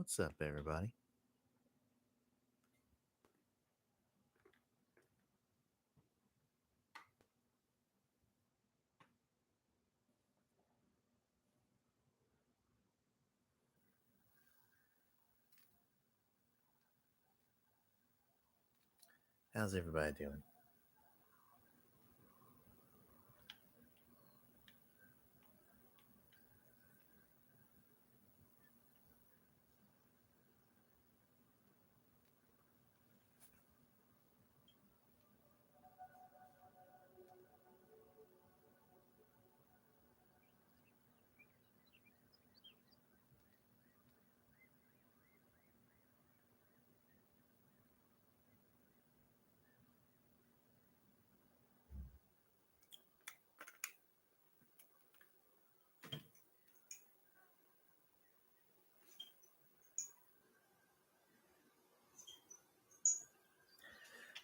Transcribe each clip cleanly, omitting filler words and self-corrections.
What's up, everybody? How's everybody doing?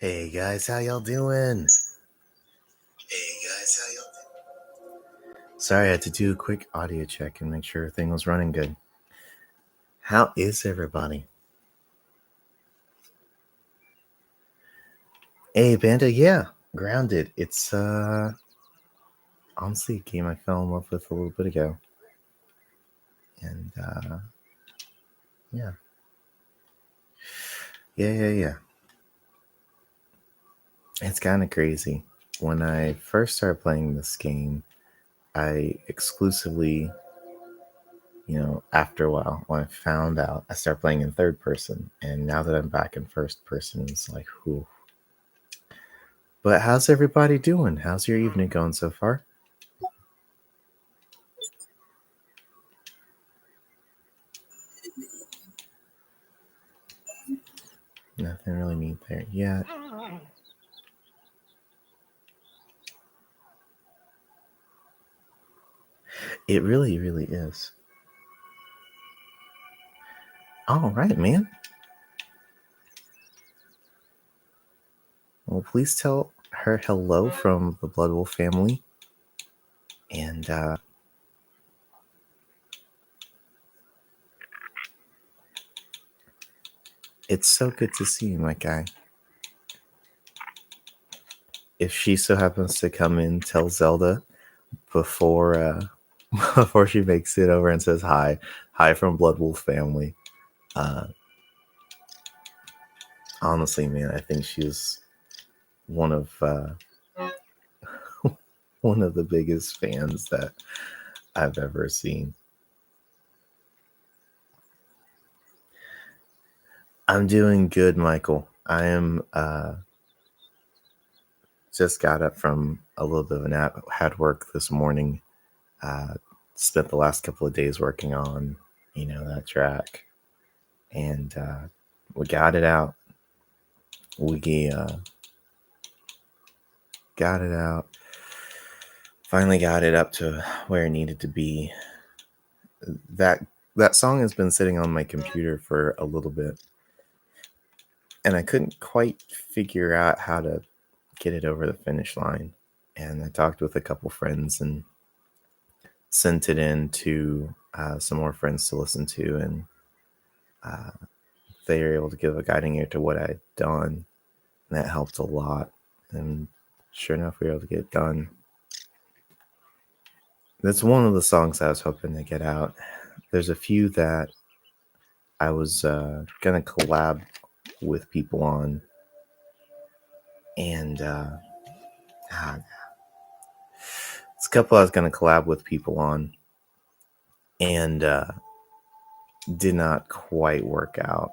Hey guys, how y'all doing? Sorry, I had to do a quick audio check and make sure everything was running good. How is everybody? Hey, Banda, yeah, Grounded. It's honestly a game I fell in love with a little bit ago. And yeah. Yeah. It's kind of crazy. When I first started playing this game, I exclusively, after a while, when I found out, I started playing in third person. And now that I'm back in first person, it's like, whew. But how's everybody doing? How's your evening going so far? Nothing really neat there. Yeah. It really, really is. All right, man. Well, please tell her hello from the Blood Wolf family. And it's so good to see you, my guy. If she so happens to come in, tell Zelda before before she makes it over and says hi. Hi from Blood Wolf family. Honestly, man, I think she's one of one of the biggest fans that I've ever seen. I'm doing good, Michael. I am just got up from a little bit of a nap. Had work this morning. Spent the last couple of days working on, that track, and we got it out. We got it out. Finally got it up to where it needed to be. That song has been sitting on my computer for a little bit, and I couldn't quite figure out how to get it over the finish line. And I talked with a couple friends and sent it in to some more friends to listen to, and uh, they were able to give a guiding ear to what I'd done, and that helped a lot. And sure enough, we were able to get it done. That's one of the songs I was hoping to get out. There's a few that I was gonna collab with people on, and it's a couple I was gonna collab with people on, and did not quite work out,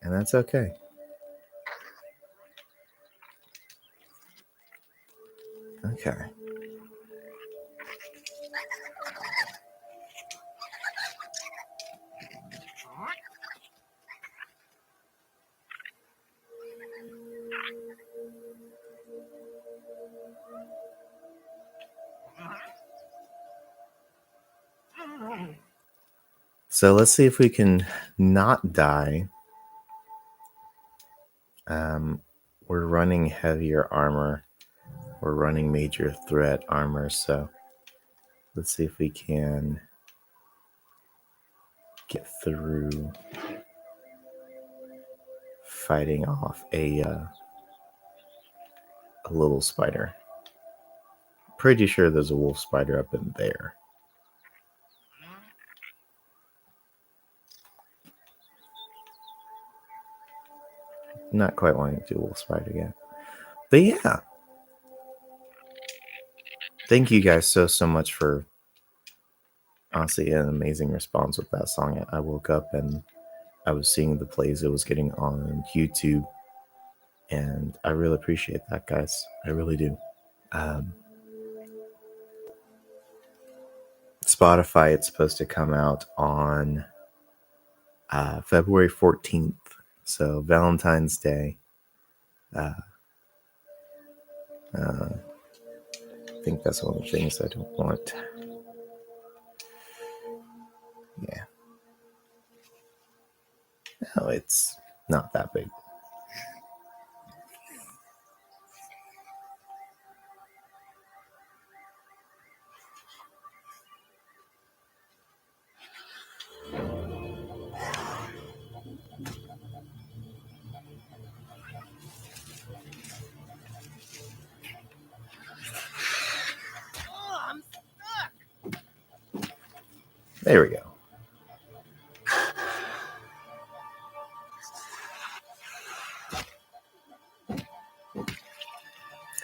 and that's okay. Okay. So let's see if we can not die. We're running heavier armor. We're running major threat armor. So let's see if we can get through fighting off a little spider. Pretty sure there's a wolf spider up in there. Not quite wanting to do a wolf spider yet. But yeah. Thank you guys so much for honestly an amazing response with that song. I woke up and I was seeing the plays it was getting on YouTube, and I really appreciate that, guys. I really do. Spotify, it's supposed to come out on February 14th, so Valentine's Day. I think that's one of the things I don't want. Yeah. No, it's not that big. There we go.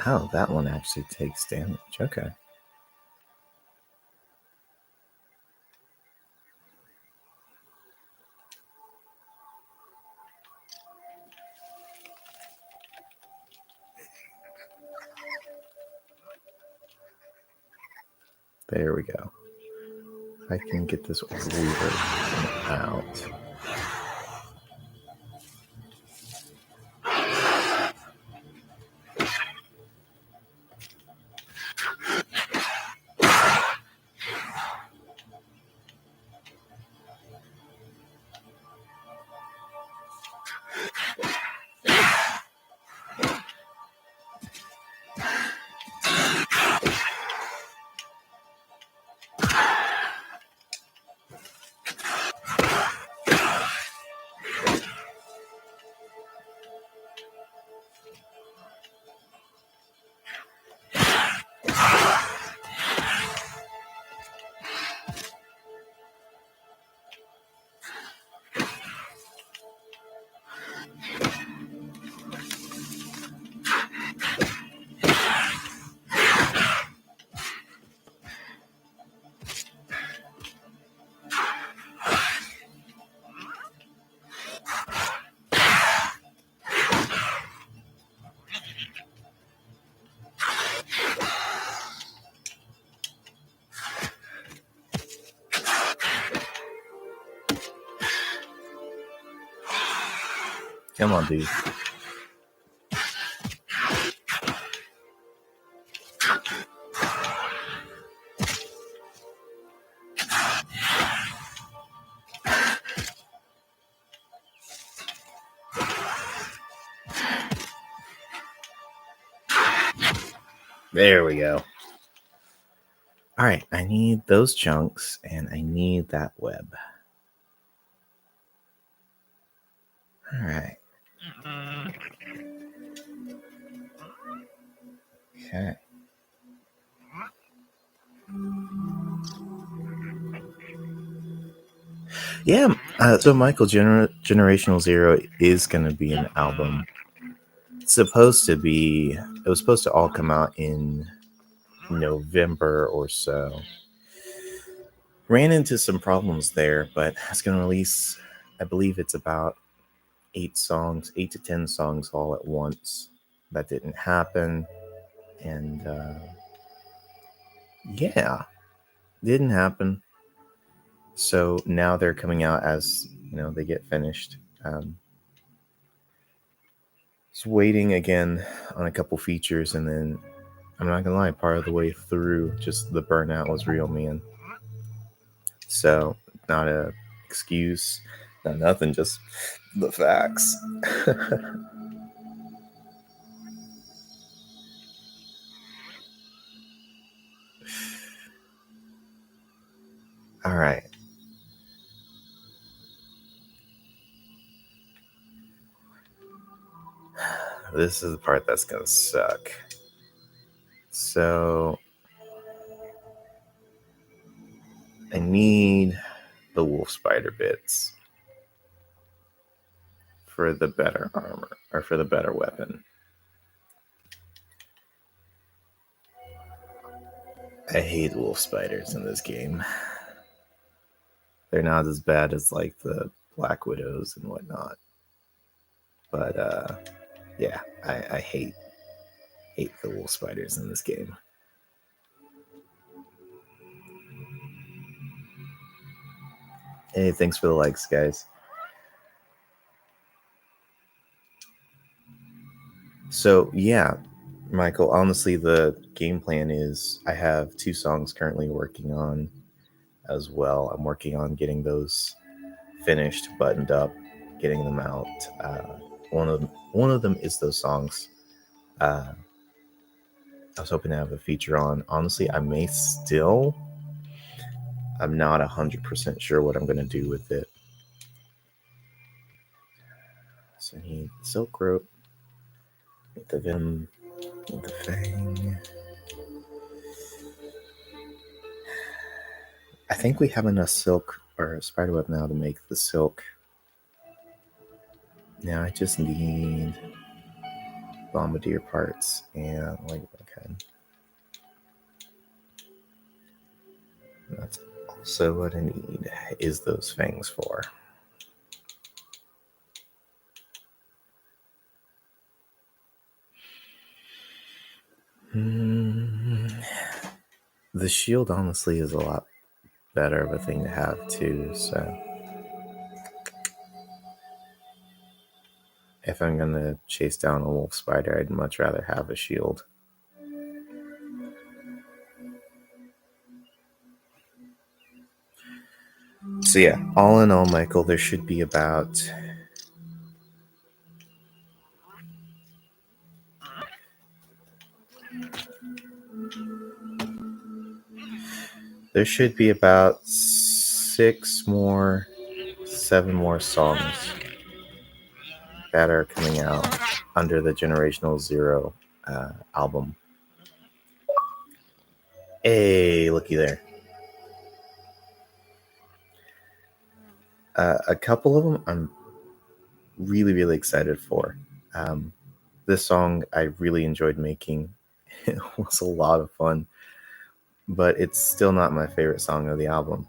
Oh, that one actually takes damage. Okay. There we go. I can get this weaver out. Come on, dude. There we go. All right, I need those chunks, and I need that web. All right. Okay. Yeah. So Michael, Generational Zero is going to be an album. It's supposed to be. It was supposed to all come out in November or so. Ran into some problems there, but it's going to release. I believe it's about 8 to 10 songs all at once. That didn't happen, and yeah, didn't happen. So now they're coming out as they get finished. Just waiting again on a couple features, and then I'm not gonna lie, part of the way through, just the burnout was real, man. So not a excuse, not nothing, just the facts. All right. this is the part that's gonna suck. So I need the wolf spider bits for the better armor, or for the better weapon. I hate wolf spiders in this game. They're not as bad as like the Black Widows and whatnot. But yeah, I hate the wolf spiders in this game. Hey, thanks for the likes, guys. So yeah, Michael, honestly, the game plan is I have 2 songs currently working on as well. I'm working on getting those finished, buttoned up, getting them out. One of them is those songs. I was hoping to have a feature on. Honestly, I may still. I'm not 100% sure what I'm going to do with it. So I need Silk Rope, need the Venom, need the Fang. I think we have enough silk or spiderweb now to make the silk. Now I just need bombardier parts and ladybug head. And that's also what I need is those fangs for. The shield honestly is a lot better of a thing to have too, so if I'm gonna chase down a wolf spider, I'd much rather have a shield. So yeah, all in all, Michael, there should be about about 7 more songs that are coming out under the Generational Zero album. Hey, looky there. A couple of them I'm really, really excited for. This song I really enjoyed making. It was a lot of fun, but it's still not my favorite song of the album.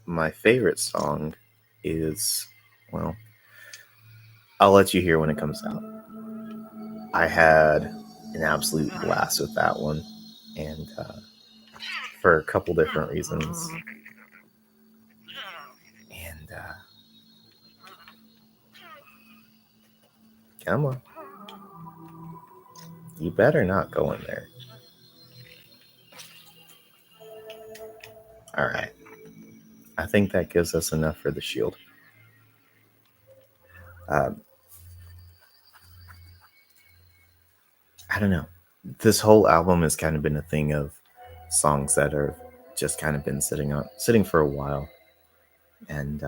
My favorite song is, well, I'll let you hear when it comes out. I had an absolute blast with that one, and for a couple different reasons. And come on, you better not go in there. All right, I think that gives us enough for the shield. I don't know. This whole album has kind of been a thing of songs that are just kind of been sitting for a while, and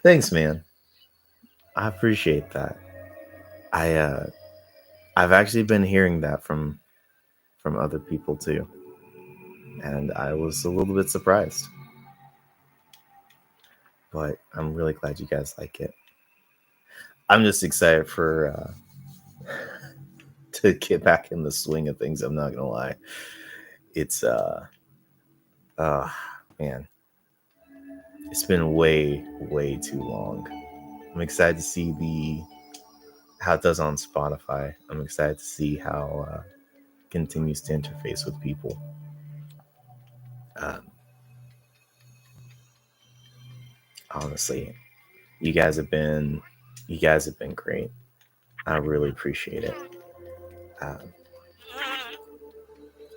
thanks, man. I appreciate that. I've actually been hearing that from other people too, and I was a little bit surprised. But I'm really glad you guys like it. I'm just excited for to get back in the swing of things. I'm not gonna lie. It's man, it's been way too long. I'm excited to see how it does on Spotify. I'm excited to see how it continues to interface with people. Honestly, you guys have been great. I really appreciate it.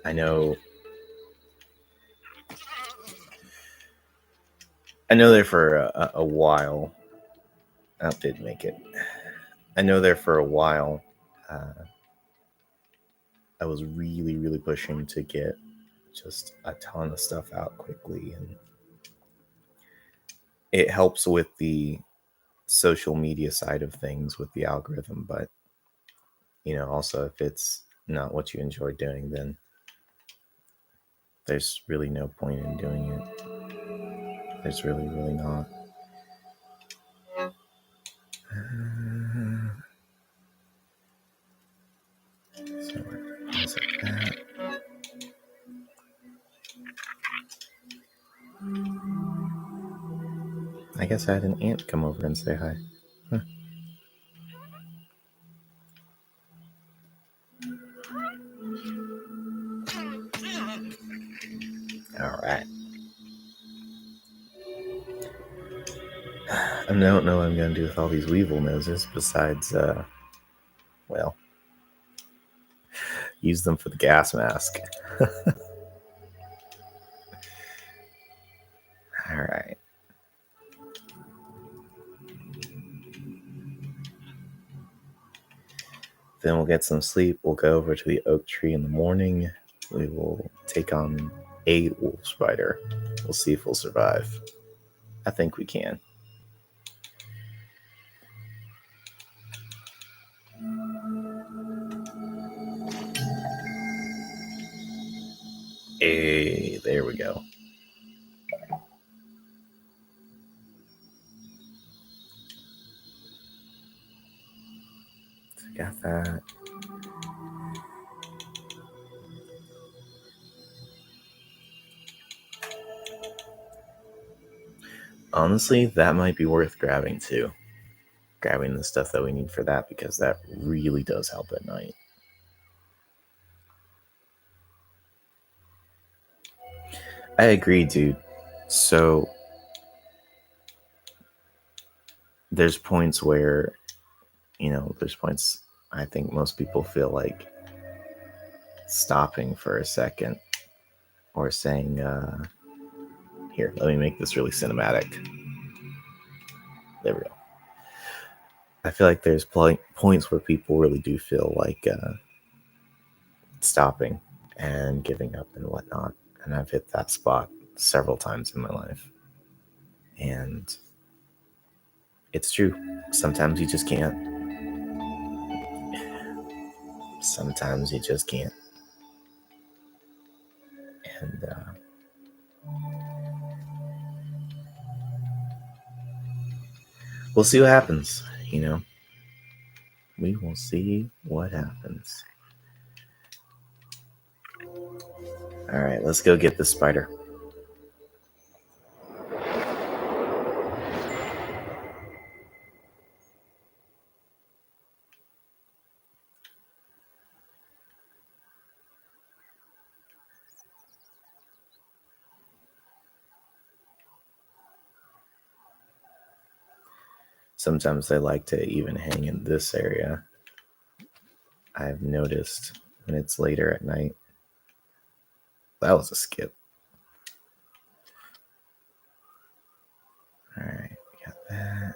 I know there for a while. I did make it. I know there for a while. I was really pushing to get just a ton of stuff out quickly, and it helps with the social media side of things with the algorithm, but also if it's not what you enjoy doing, then there's really no point in doing it. There's really not. So is it that? I guess I had an ant come over and say hi. Huh. All right. I don't know what I'm going to do with all these weevil noses besides, well, use them for the gas mask. All right. Then we'll get some sleep. We'll go over to the oak tree in the morning. We will take on a wolf spider. We'll see if we'll survive. I think we can. Hey, there we go. So got that. Honestly, that might be worth grabbing too. Grabbing the stuff that we need for that, because that really does help at night. I agree, dude. So there's points where, there's points I think most people feel like stopping for a second or saying, here, let me make this really cinematic. There we go. I feel like there's points where people really do feel like stopping and giving up and whatnot. And I've hit that spot several times in my life. And it's true. Sometimes you just can't. Sometimes you just can't. And we'll see what happens, We will see what happens. All right, let's go get the spider. Sometimes they like to even hang in this area. I've noticed when it's later at night. That was a skip. All right, we got that.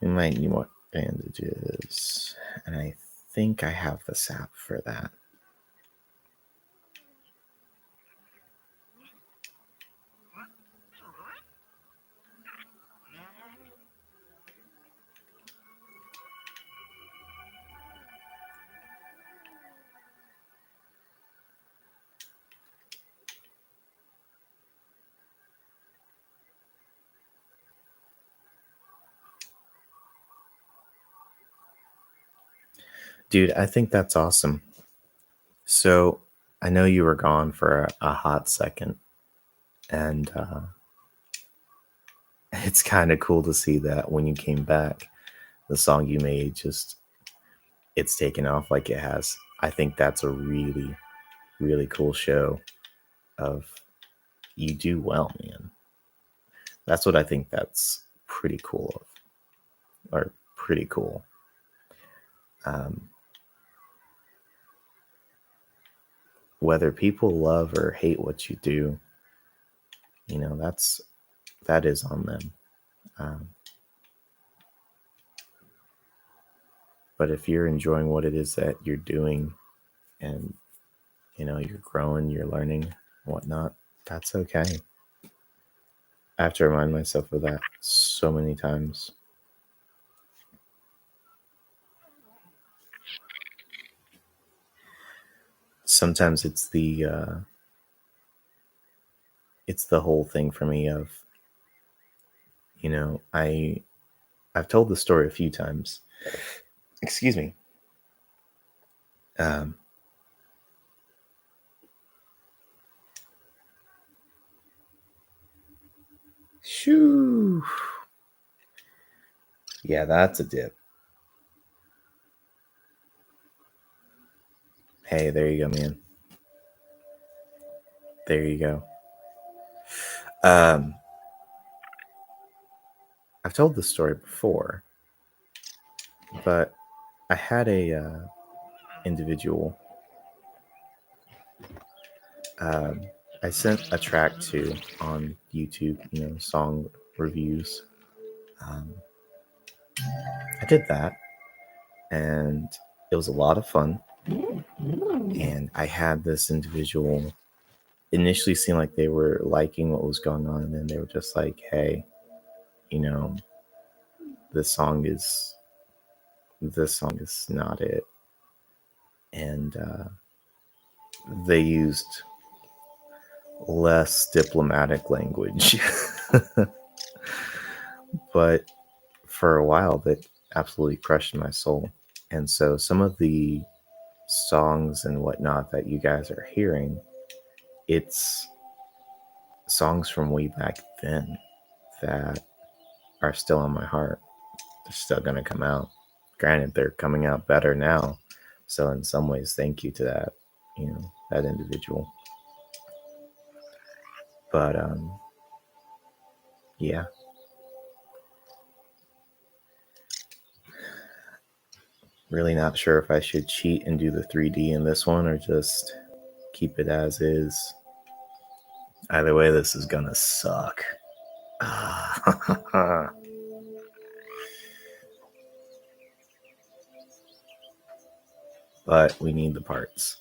We might need more bandages, and I think I have the sap for that. Dude, I think that's awesome. So I know you were gone for a hot second, and it's kind of cool to see that when you came back, the song you made it's taken off like it has. I think that's a really, really cool show of you do well, man. That's what I think that's pretty cool of, or pretty cool. Whether people love or hate what you do, that is on them. But if you're enjoying what it is that you're doing and you're growing, you're learning, whatnot, that's okay. I have to remind myself of that so many times. Sometimes it's the whole thing for me of, I've told the story a few times. Excuse me. Um, Shoo. Yeah, that's a dip. Hey, there you go, man. There you go. I've told this story before, but I had a individual. I sent a track to on YouTube, song reviews. I did that, and it was a lot of fun. And I had this individual initially seem like they were liking what was going on, and then they were just like, "Hey, you know, this song is not it." And they used less diplomatic language, but for a while that absolutely crushed my soul. And so some of the songs and whatnot that you guys are hearing, it's songs from way back then that are still on my heart. They're still going to come out. Granted, they're coming out better now. So in some ways, thank you to that individual. But yeah. Really not sure if I should cheat and do the 3D in this one or just keep it as is. Either way, this is gonna suck. But we need the parts.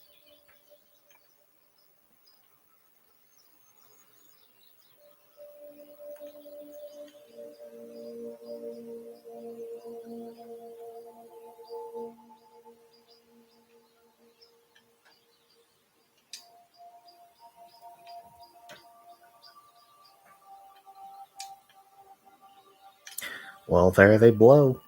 Well, there they blow.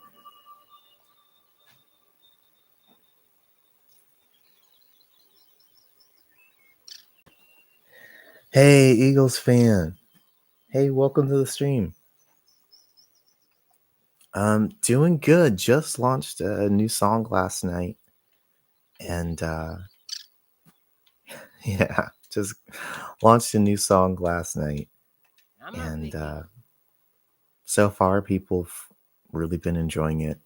Hey, Eagles fan. Hey, welcome to the stream. Doing good. Just launched a new song last night. And yeah, just launched a new song last night. And so far, people have really been enjoying it.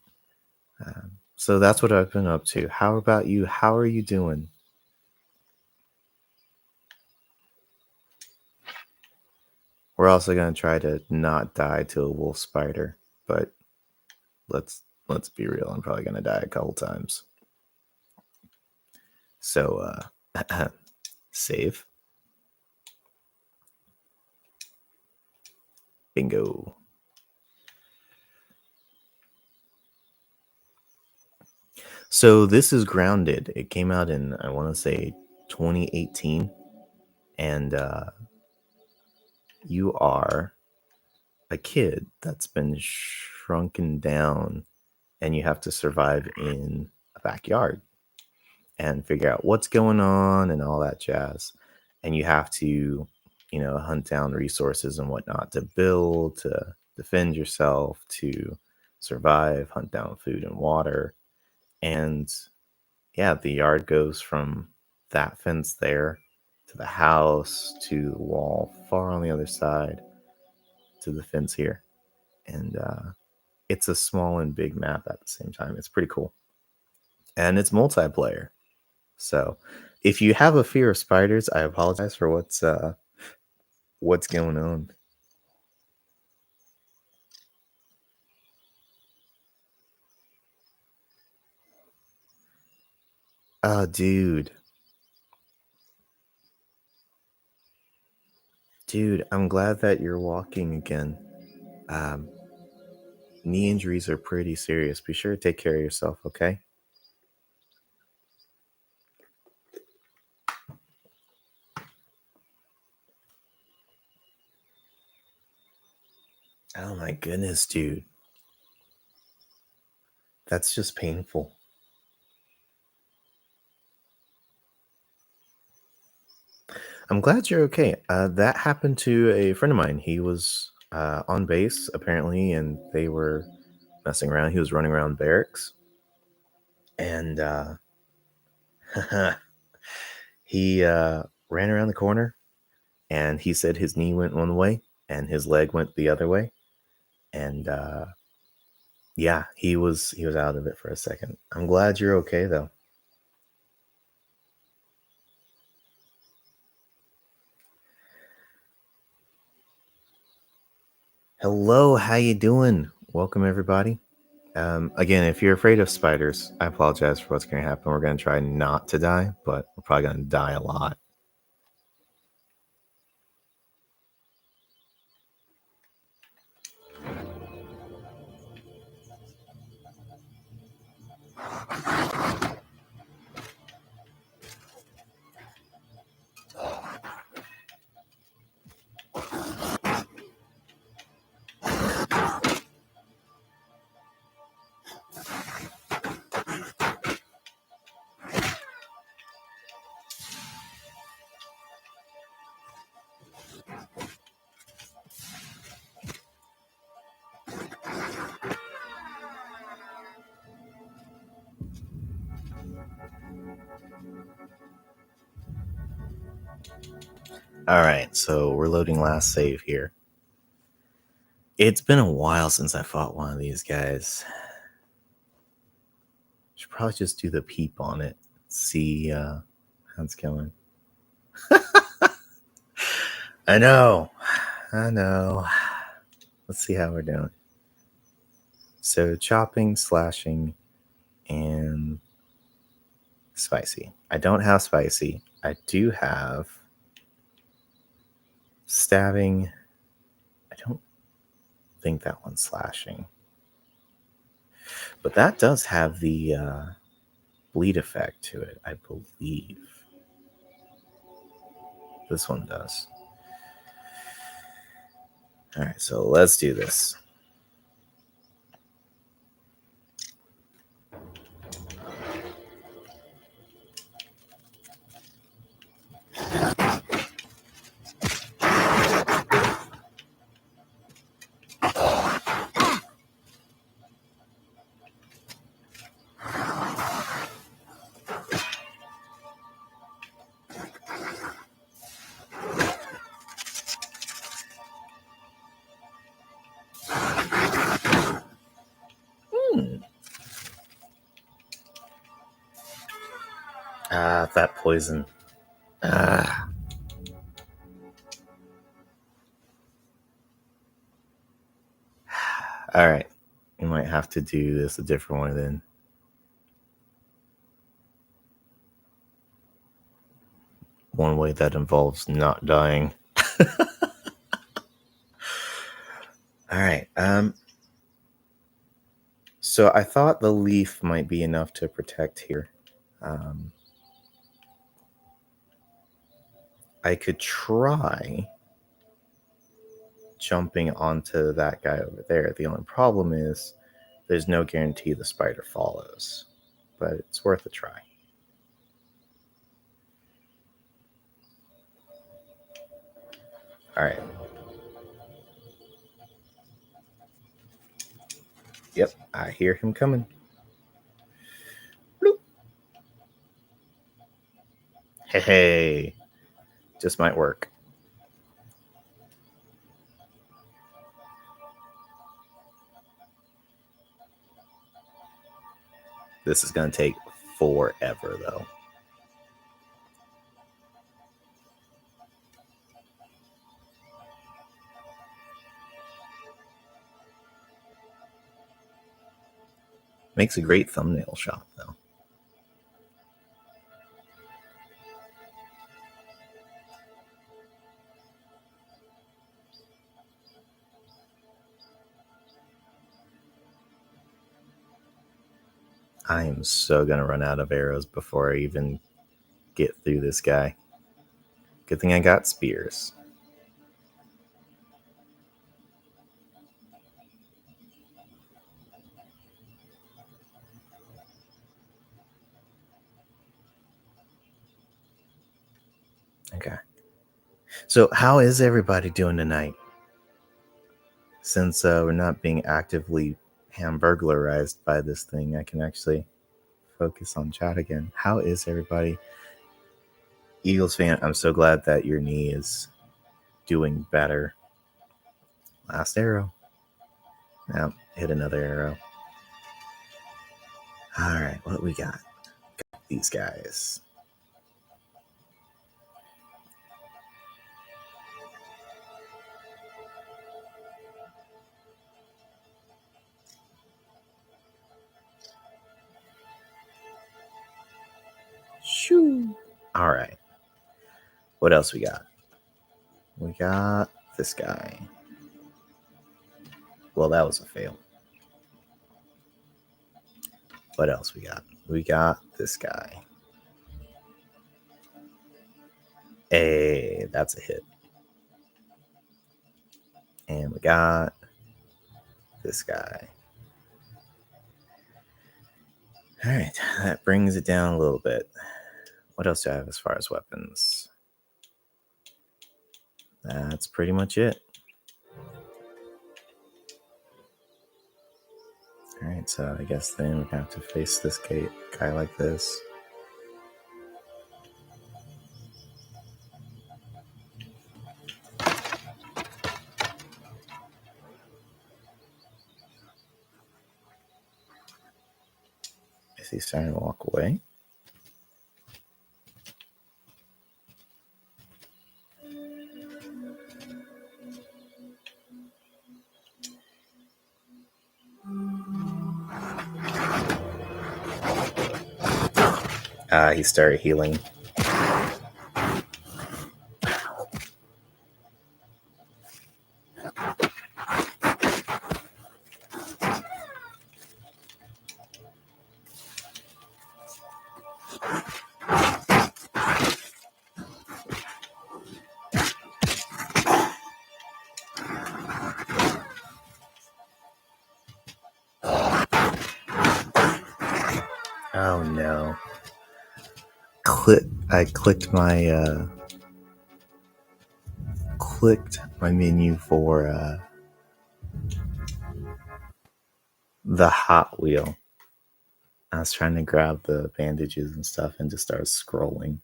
So that's what I've been up to. How about you? How are you doing? We're also gonna try to not die to a wolf spider, but let's be real. I'm probably gonna die a couple times. So save. Bingo. So this is Grounded. It came out in, I want to say, 2018, and you are a kid that's been shrunken down, and you have to survive in a backyard and figure out what's going on and all that jazz. And you have to, hunt down resources and whatnot to build, to defend yourself, to survive, hunt down food and water. And yeah, the yard goes from that fence there to the house to the wall far on the other side to the fence here. And it's a small and big map at the same time. It's pretty cool. And it's multiplayer. So if you have a fear of spiders, I apologize for what's going on. Oh, dude. Dude, I'm glad that you're walking again. Knee injuries are pretty serious. Be sure to take care of yourself, okay? Oh my goodness, dude. That's just painful. I'm glad you're okay. That happened to a friend of mine. He was on base, apparently, and they were messing around. He was running around barracks. And he ran around the corner, and he said his knee went one way and his leg went the other way. And yeah, he was out of it for a second. I'm glad you're okay though. Hello, how you doing? Welcome everybody. Again, if you're afraid of spiders, I apologize for what's going to happen. We're going to try not to die, but we're probably going to die a lot. All right, so we're loading last save here. It's been a while since I fought one of these guys. Should probably just do the peep on it, see how it's going. I know. Let's see how we're doing. So chopping, slashing, and spicy. I don't have spicy. I do have stabbing. I don't think that one's slashing. But that does have the bleed effect to it, I believe. This one does. All right, so let's do this. That poison. All right. We might have to do this a different way then. One way that involves not dying. All right. So I thought the leaf might be enough to protect here. I could try jumping onto that guy over there. The only problem is there's no guarantee the spider follows, but it's worth a try. All right. Yep, I hear him coming. Bloop. Hey, just might work. This is going to take forever, though. Makes a great thumbnail shot, though. I am so gonna run out of arrows before I even get through this guy. Good thing I got spears. Okay. So how is everybody doing tonight? Since we're not being actively hamburglarized by this thing, I can actually focus on chat again. How is everybody? Eagles fan, I'm so glad that your knee is doing better. Last arrow. Now hit another arrow. All right, what we got? Got these guys. Shoo. All right. What else we got? We got this guy. Well, that was a fail. What else we got? We got this guy. Hey, that's a hit. And we got this guy. All right, that brings it down a little bit. What else do I have as far as weapons? That's pretty much it. All right, so I guess then we have to face this guy like this. Is he starting to walk away? He started healing. Oh no. I clicked my menu for the Hot Wheel. I was trying to grab the bandages and stuff and just started scrolling.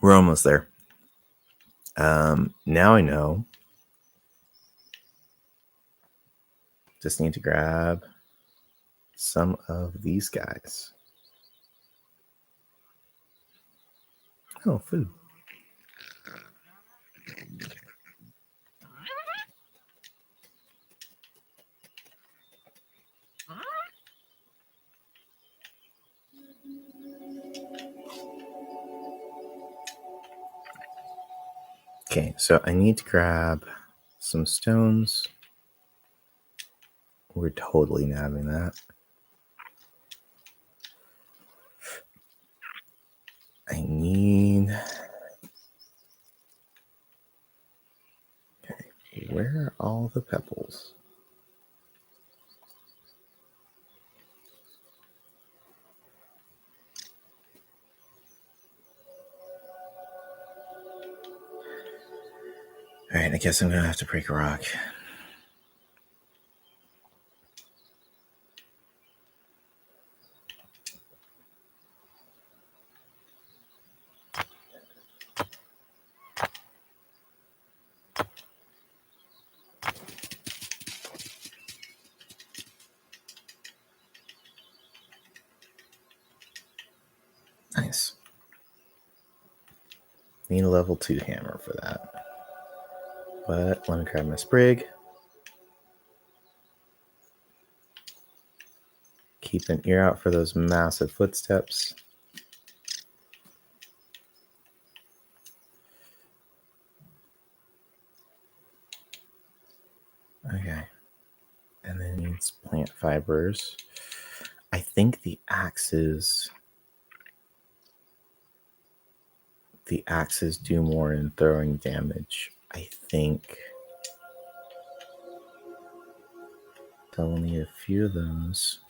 We're almost there. Now I know. Just need to grab some of these guys. Oh, food. Okay, so I need to grab some stones. We're totally nabbing that. I need... Okay, where are all the pebbles? All right, I guess I'm going to have to break a rock. Nice. Need a level 2 hammer for that. But let me grab my sprig. Keep an ear out for those massive footsteps. It's plant fibers. I think the axes do more in throwing damage. I think they'll need a few of those.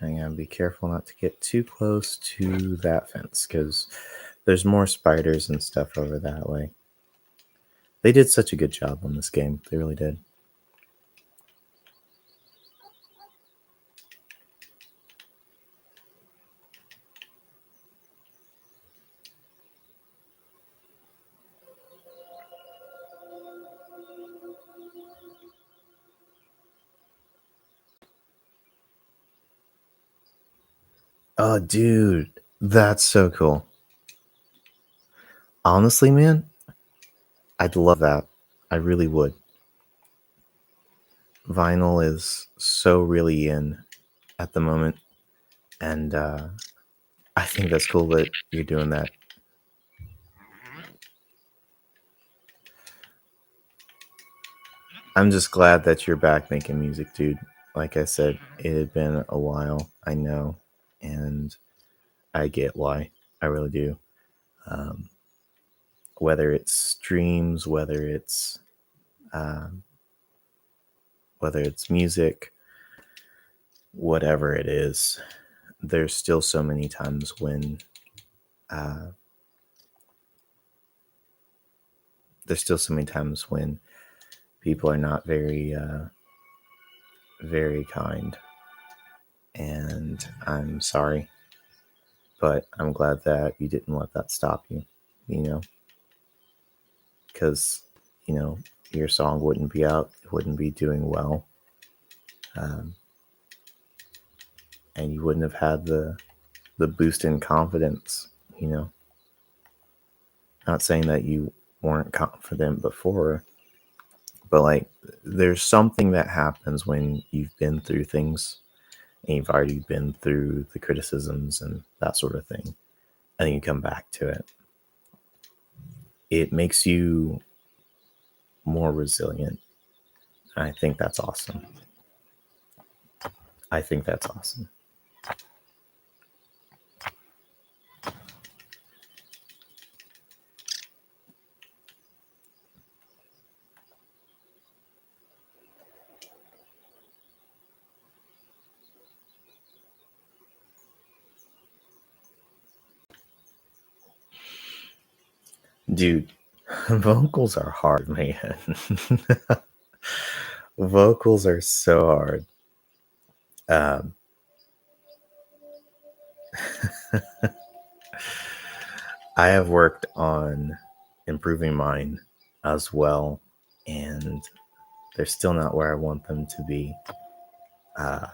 I gotta be careful not to get too close to that fence because there's more spiders and stuff over that way. They did such a good job on this game. They really did. Oh, dude, that's so cool. Honestly, man, I'd love that. I really would. Vinyl is so really in at the moment, and I think that's cool that you're doing that. I'm just glad that you're back making music, dude. Like I said, it had been a while, I know, and I get why. I really do. Um, whether it's streams, um, whether it's music, whatever it is, there's still so many times when uh, people are not very kind, and I'm sorry, but I'm glad that you didn't let that stop you. You know, because your song wouldn't be out, it wouldn't be doing well, um, and you wouldn't have had the boost in confidence. Not saying that you weren't confident before, but like there's something that happens when you've been through things and you've already been through the criticisms and that sort of thing, and then you come back to it. It makes you more resilient. I think that's awesome. I think that's awesome. Dude, vocals are hard, man. Vocals are so hard. Um, I have worked on improving mine as well, and they're still not where I want them to be. I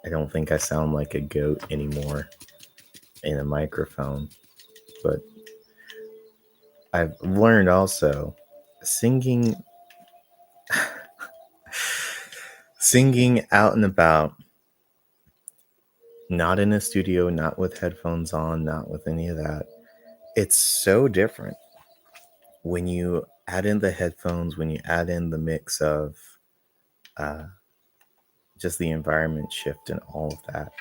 don't think I sound like a goat anymore in a microphone, but I've learned also singing out and about, not in a studio, not with headphones on, not with any of that. It's so different when you add in the headphones, when you add in the mix of just the environment shift and all of that.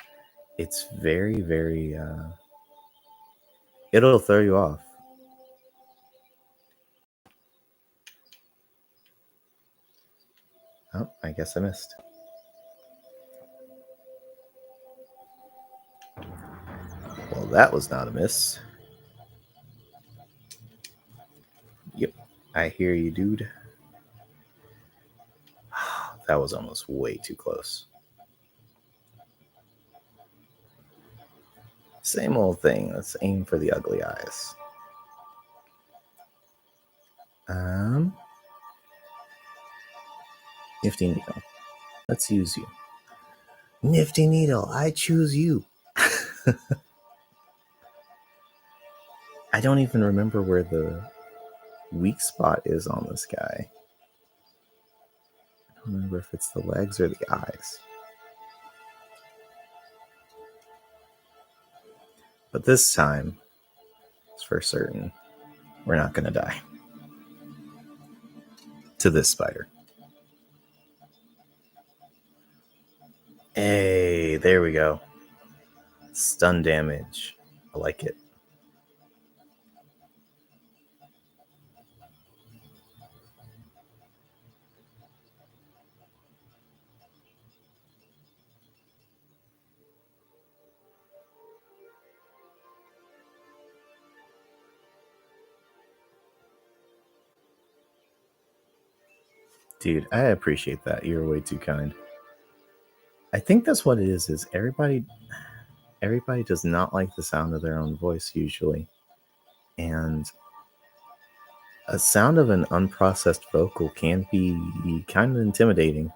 It's very, very, it'll throw you off. Oh, I guess I missed. Well, that was not a miss. Yep, I hear you, dude. That was almost way too close. Same old thing. Let's aim for the ugly eyes. Nifty Needle. Let's use you. Nifty Needle, I choose you. I don't even remember where the weak spot is on this guy. I don't remember if it's the legs or the eyes. But this time, it's for certain, we're not going to die. to this spider. Hey, there we go. Stun damage. I like it. Dude, I appreciate that. You're way too kind. I think that's what it is everybody does not like the sound of their own voice usually. And a sound of an unprocessed vocal can be kind of intimidating.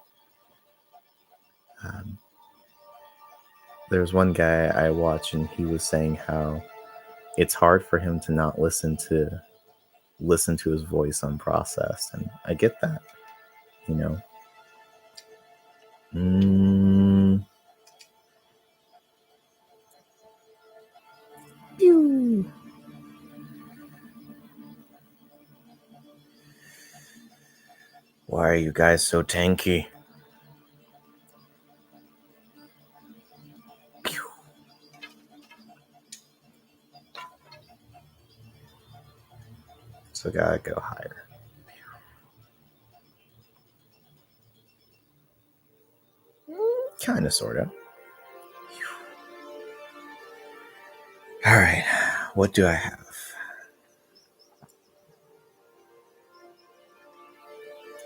There's one guy I watch and he was saying how it's hard for him to not listen to his voice unprocessed, and I get that, you know. Pew. Why are you guys so tanky? Pew. So gotta go higher. Kind of, sort of. All right, what do I have?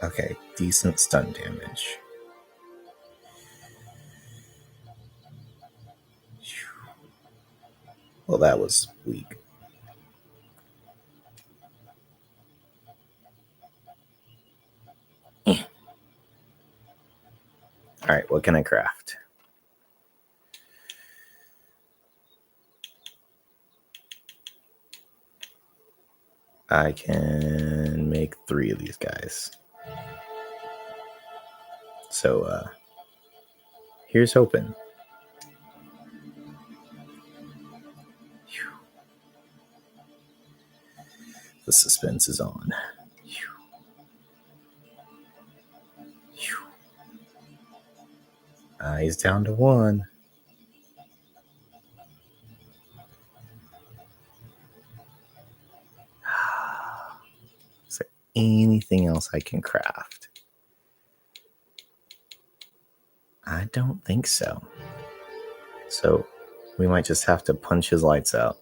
Okay, decent stun damage. Well, that was weak. All right, what can I craft? I can make 3 of these guys. So, here's hoping. The suspense is on. He's down to 1. Is there anything else I can craft? I don't think so. So we might just have to punch his lights out.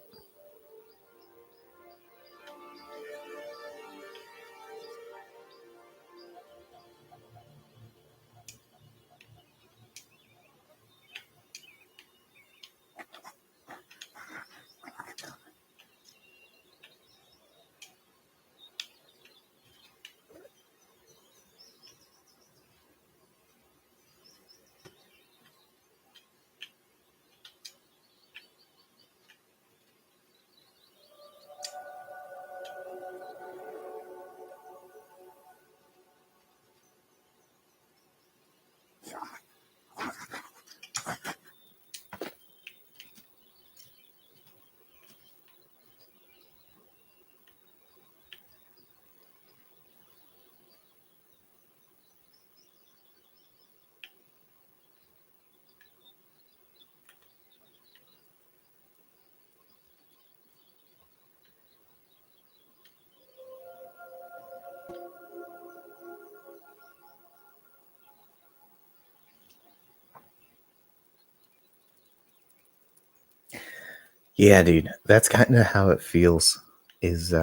Yeah, dude, that's kind of how it feels. Is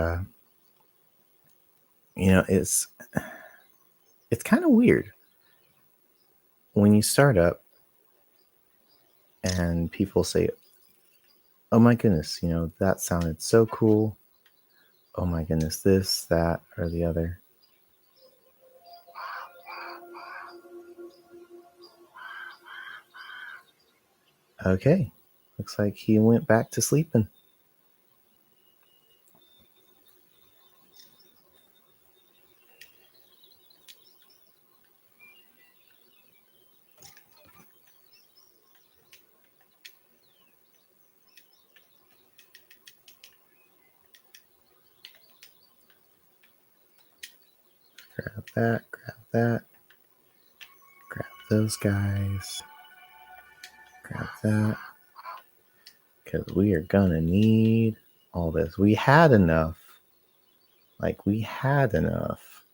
it's kind of weird when you start up and people say, "Oh my goodness, that sounded so cool. Oh my goodness, this, that, or the other." Okay, looks like he went back to sleeping. Grab that, grab that. Grab those guys. Grab that. Because we are gonna need all this. We had enough. Like, we had enough.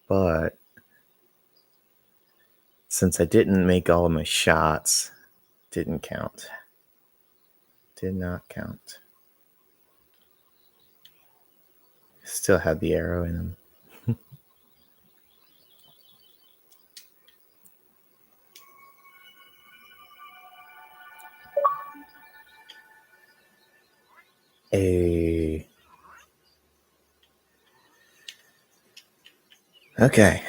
But since I didn't make all of my shots, didn't count. Did not count. Still had the arrow in him. Okay,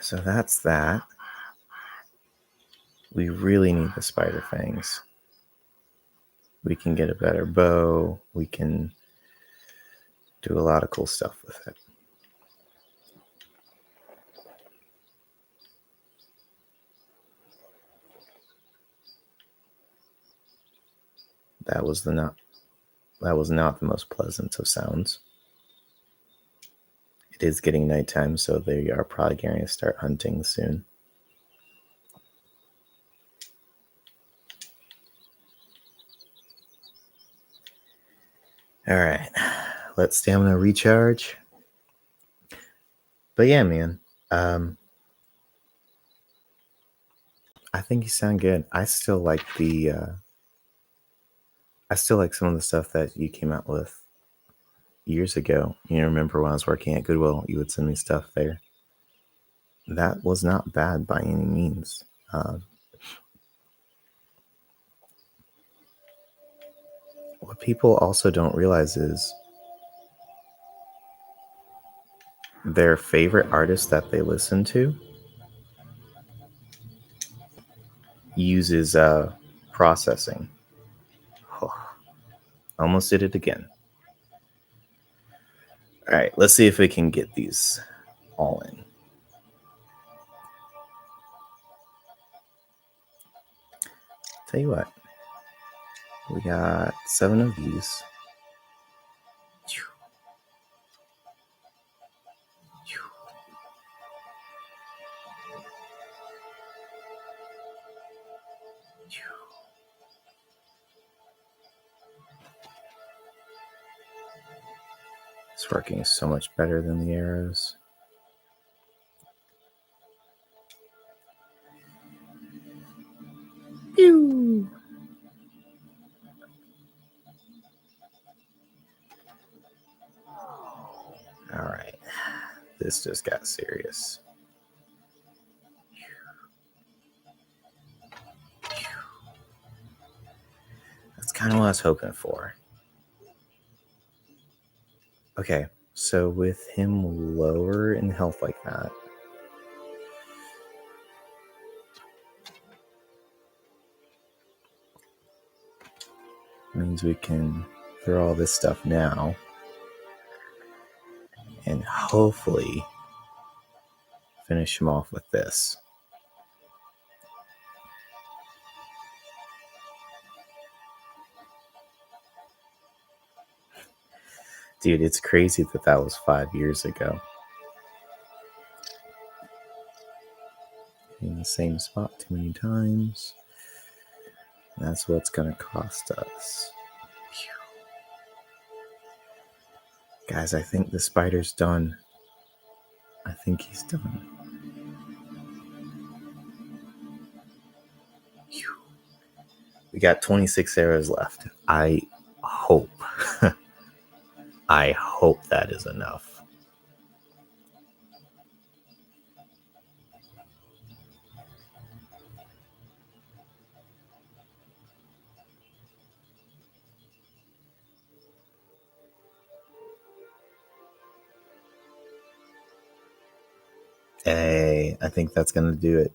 so that's that. We really need the spider fangs. We can get a better bow. We can do a lot of cool stuff with it. That was not the most pleasant of sounds. It is getting nighttime, so they are probably going to start hunting soon. All right, let stamina recharge. But yeah, man, I think you sound good. I still like some of the stuff that you came out with years ago. You remember when I was working at Goodwill, you would send me stuff there. That was not bad by any means. What people also don't realize is their favorite artist that they listen to uses processing. Oh, almost did it again. All right, let's see if we can get these all in. Tell you what, we got 7 of these. It's working so much better than the arrows. Pew! All right, this just got serious. That's kind of what I was hoping for. Okay, so with him lower in health like that, means we can throw all this stuff now and hopefully finish him off with this. Dude, it's crazy that was 5 years ago. In the same spot too many times. That's what's going to cost us. Guys, I think the spider's done. I think he's done. We got 26 arrows left. I hope. I hope that is enough. Hey, I think that's going to do it.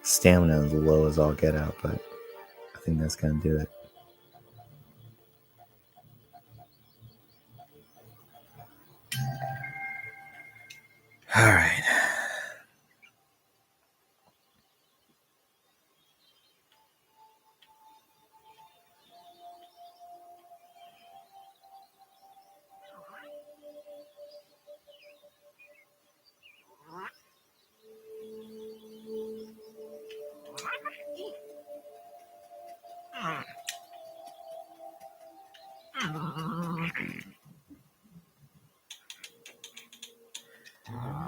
Stamina is low as all get out, but I think that's going to do it. All right.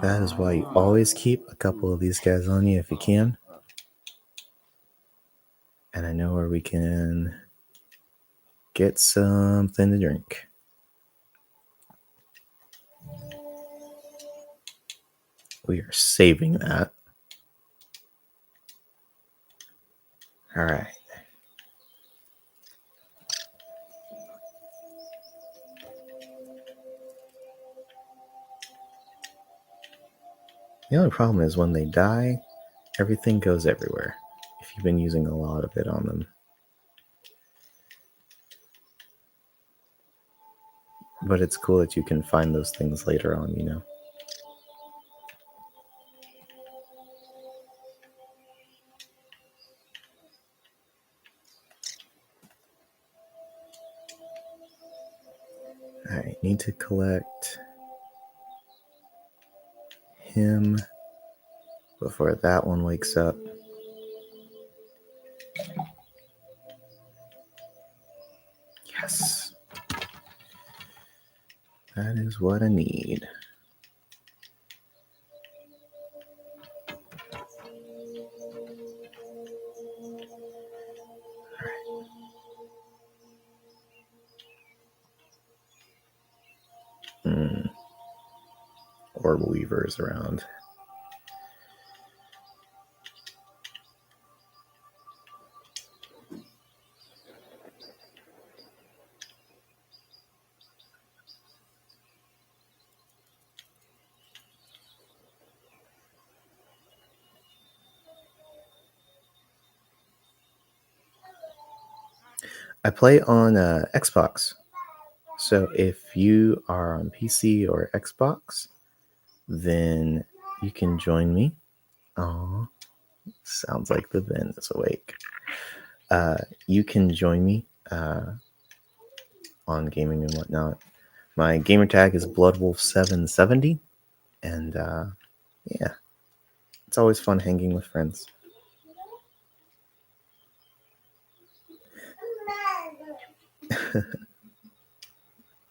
That is why you always keep a couple of these guys on you if you can. And I know where we can get something to drink. We are saving that. All right. The only problem is when they die, everything goes everywhere if you've been using a lot of it on them. But it's cool that you can find those things later on, you know. I need to collect him before that one wakes up. Yes. That is what I need. Orb weavers around. I play on Xbox. So if you are on PC or Xbox, then you can join me. Oh, sounds like the Ben is awake. You can join me on gaming and whatnot. My gamer tag is Bloodwolf770, and yeah, it's always fun hanging with friends.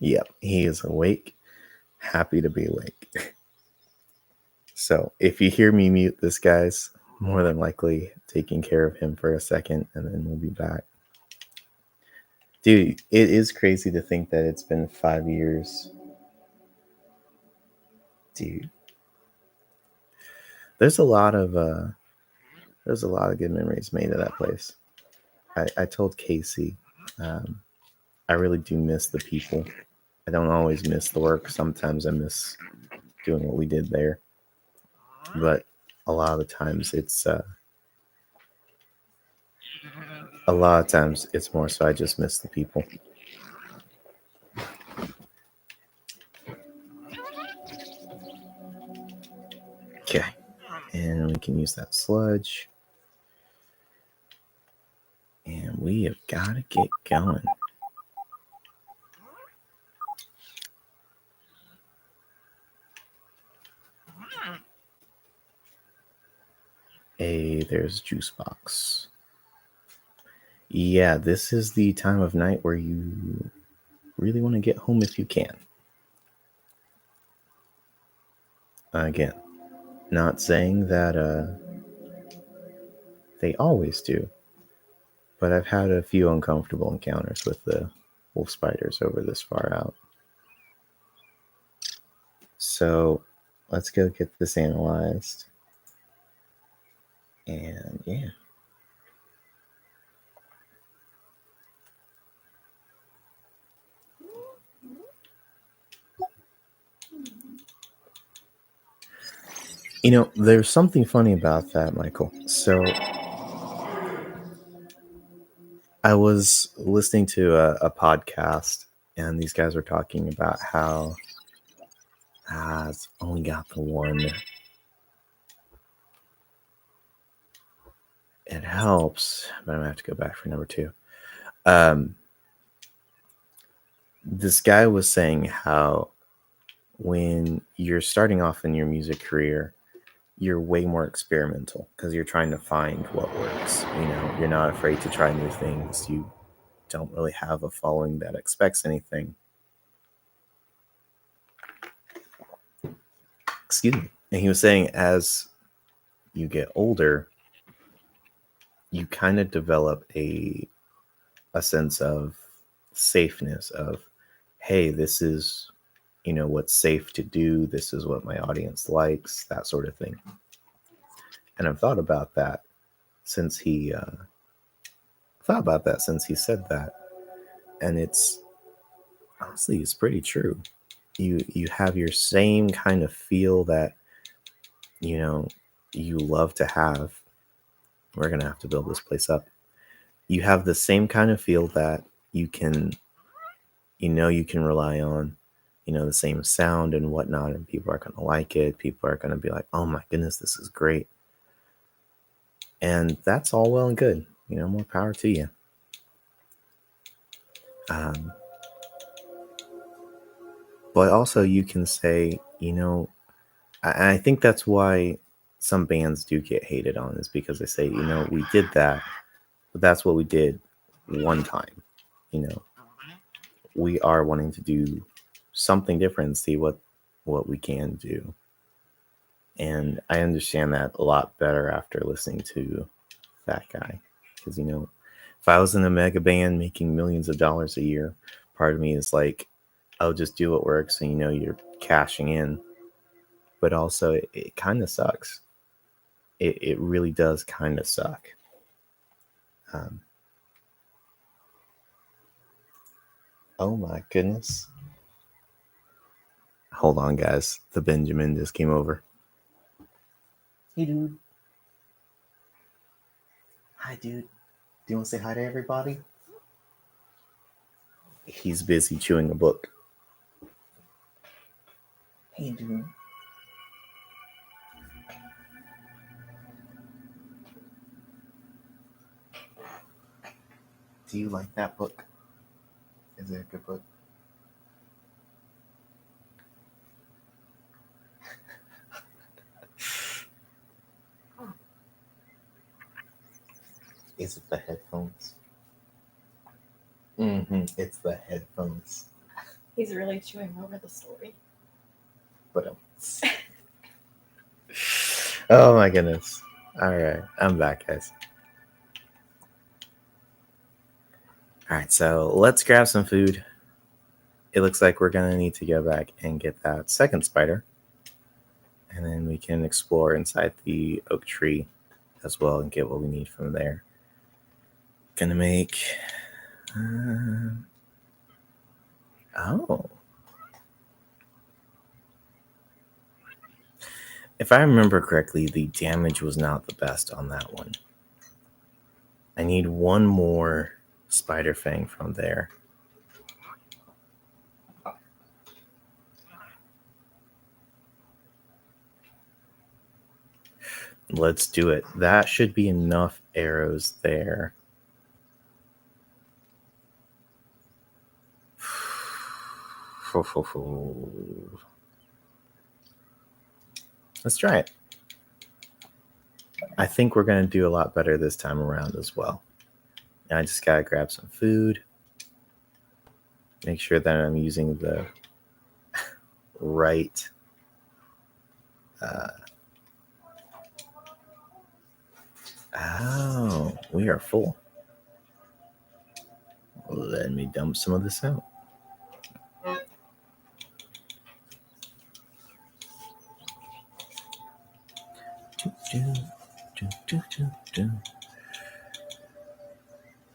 Yep, he is awake. Happy to be awake. So if you hear me mute this, guys, more than likely taking care of him for a second, and then we'll be back. Dude, it is crazy to think that it's been 5 years. Dude, there's a lot of good memories made of that place. I told Casey, I really do miss the people. I don't always miss the work. Sometimes I miss doing what we did there, but a lot of the times it's more so I just miss the people. Okay, and we can use that sludge, and we have got to get going. Hey, there's Juice Box. Yeah, this is the time of night where you really want to get home if you can. Again, not saying that they always do, but I've had a few uncomfortable encounters with the wolf spiders over this far out. So let's go get this analyzed. And yeah. You know, there's something funny about that, Michael. So I was listening to a podcast, and these guys were talking about how it's only got the one. It helps, but I'm gonna have to go back for number 2. This guy was saying how when you're starting off in your music career, you're way more experimental because you're trying to find what works. You know, you're not afraid to try new things. You don't really have a following that expects anything. Excuse me. And he was saying as you get older, you kind of develop a sense of safeness of, hey, this is, what's safe to do. This is what my audience likes, that sort of thing. And I've thought about that since he said that. And it's honestly, it's pretty true. You have your same kind of feel that, you love to have. We're going to have to build this place up. You have the same kind of feel that you can, you can rely on, the same sound and whatnot, and people are going to like it. People are going to be like, oh my goodness, this is great. And that's all well and good. More power to you. But also you can say, I think that's why some bands do get hated on, is because they say, we did that, but that's what we did one time. We are wanting to do something different and see what we can do. And I understand that a lot better after listening to that guy. Because, if I was in a mega band making millions of dollars a year, part of me is like, I'll just do what works and, you're cashing in. But also, it kind of sucks. It really does kind of suck. Oh my goodness. Hold on, guys. The Benjamin just came over. Hey, dude. Hi, dude. Do you want to say hi to everybody? He's busy chewing a book. Hey, dude. Do you like that book? Is it a good book? Is it the headphones? It's the headphones. He's really chewing over the story. But oh my goodness. All right, I'm back, guys. All right, so let's grab some food. It looks like we're gonna need to go back and get that second spider, and then we can explore inside the oak tree as well and get what we need from there. Gonna make if I remember correctly, the damage was not the best on that one. I need one more spider fang from there. Let's do it. That should be enough arrows there. Let's try it. I think we're going to do a lot better this time around as well. And I just got to grab some food. Make sure that I'm using the right oh, we are full. Let me dump some of this out.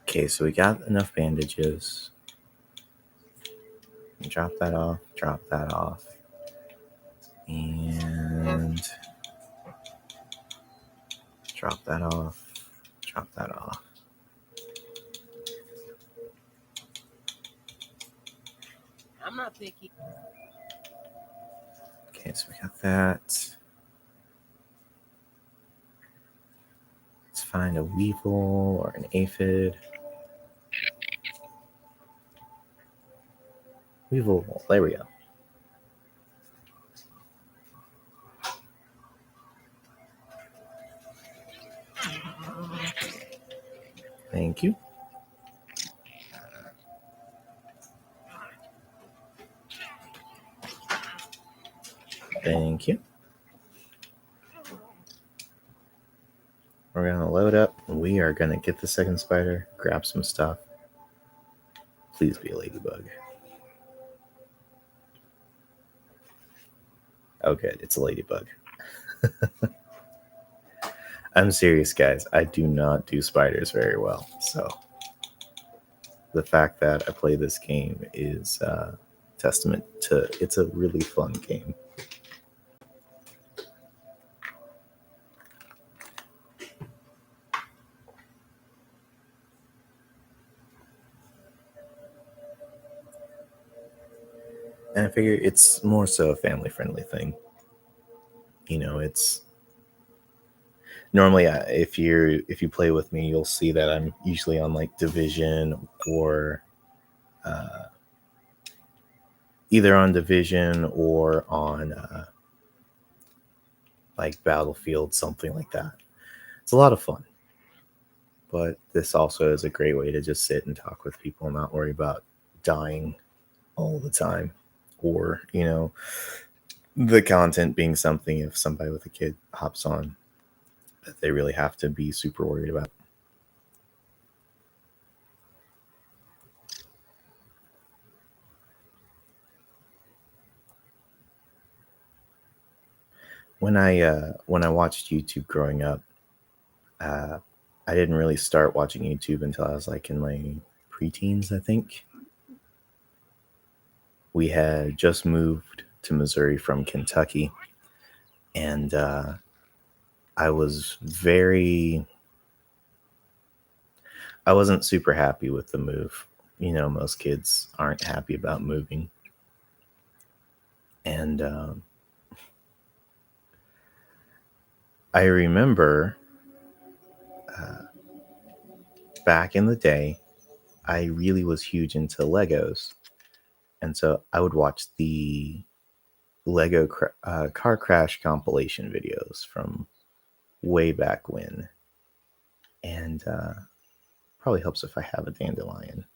Okay, so we got enough bandages. Drop that off, and drop that off. I'm not picky. Okay, so we got that. Let's find a weevil or an aphid. Weevil, there we go. Thank you. Thank you. We're gonna load up. We are gonna get the second spider, grab some stuff. Please be a ladybug. Oh, good. It's a ladybug. I'm serious, guys. I do not do spiders very well. So the fact that I play this game is testament to it's a really fun game. And I figure it's more so a family-friendly thing. You know, it's normally if you play with me, you'll see that I'm usually on like Division or either on Division or on like Battlefield, something like that. It's a lot of fun, but this also is a great way to just sit and talk with people and not worry about dying all the time, or the content being something if somebody with a kid hops on that they really have to be super worried about. When I watched YouTube growing up, I didn't really start watching YouTube until I was like in my preteens, I think. We had just moved to Missouri from Kentucky, and I wasn't super happy with the move. Most kids aren't happy about moving. And I remember back in the day, I really was huge into Legos. And so I would watch the Lego car crash compilation videos from way back when. And probably helps if I have a dandelion.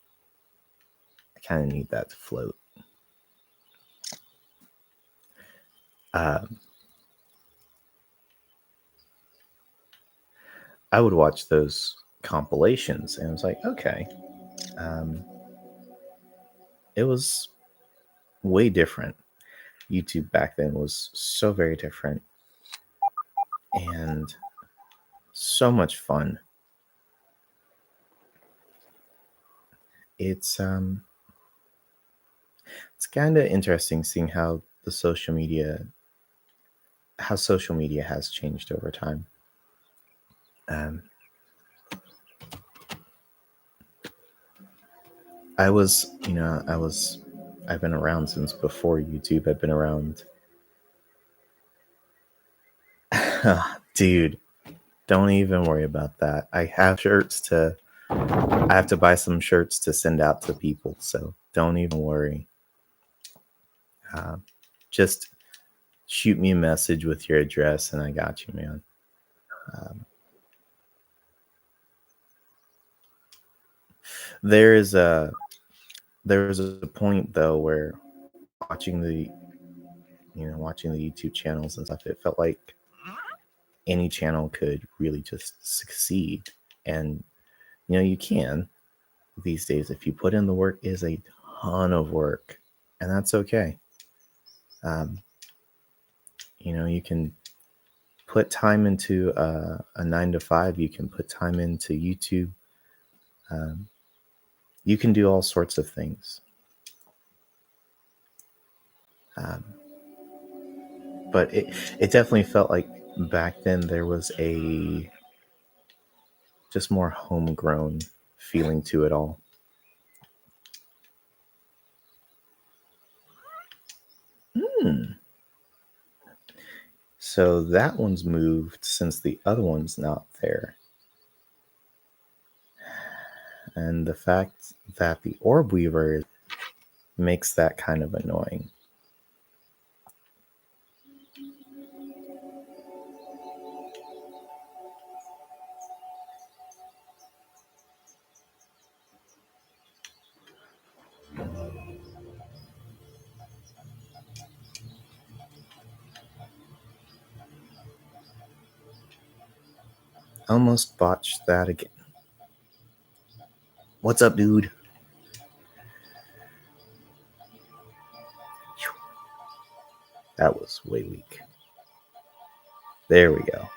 I kind of need that to float. I would watch those compilations and I was like, okay. It was way different. YouTube back then was so very different and so much fun. It's kind of interesting seeing how social media has changed over time. I've been around since before YouTube. I've been around. Dude, don't even worry about that. I have to buy some shirts to send out to people, so don't even worry. Just shoot me a message with your address and I got you, man. There was a point though where watching the YouTube channels and stuff, it felt like any channel could really just succeed. And you can these days if you put in the work. Is a ton of work, and that's okay. You can put time into a 9-to-5. You can put time into YouTube. You can do all sorts of things. But it definitely felt like back then there was a just more homegrown feeling to it all. So that one's moved since the other one's not there. And the fact that the Orb Weaver makes that kind of annoying. Almost botched that again. What's up, dude? That was way weak. There we go.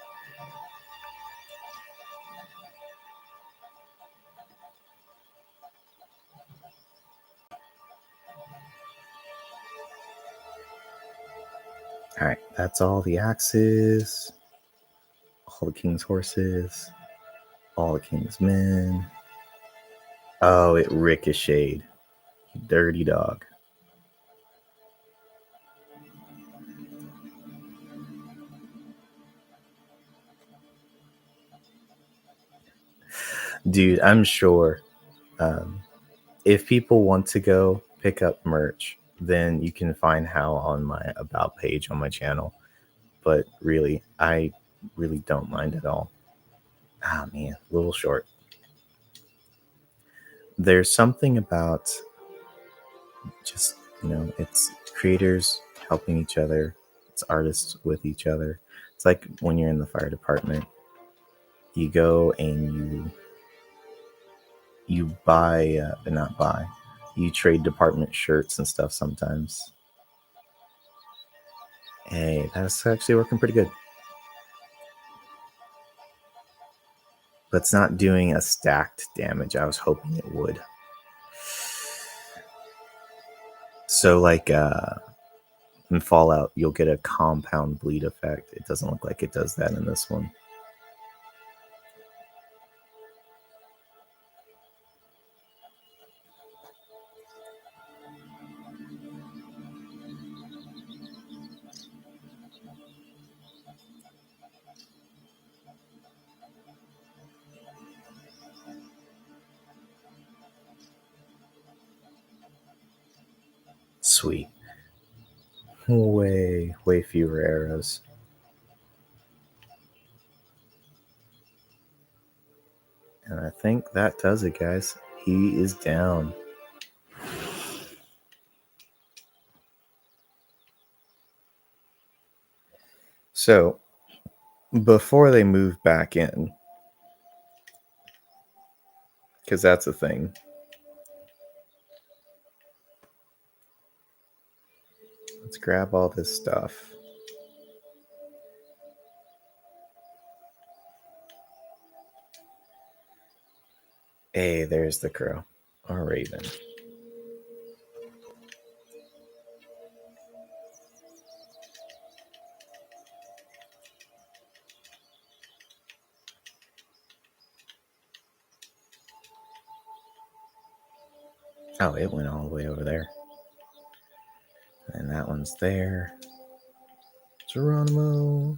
All right, that's all the axes, all the king's horses, all the king's men. Oh, it ricocheted. You dirty dog. Dude, I'm sure if people want to go pick up merch, then you can find how on my about page on my channel. But really, I really don't mind at all. Ah, man, a little short. There's something about just, it's creators helping each other. It's artists with each other. It's like when you're in the fire department, you go and you buy, but not buy, you trade department shirts and stuff sometimes. Hey, that's actually working pretty good. But it's not doing a stacked damage. I was hoping it would. So like in Fallout, you'll get a compound bleed effect. It doesn't look like it does that in this one. Sweet. Way fewer arrows. And I think that does it, guys. He is down. So, before they move back in, because that's a thing, let's grab all this stuff. Hey, there's the crow. Or raven. Oh, it went all the way over there. And that one's there. Geronimo.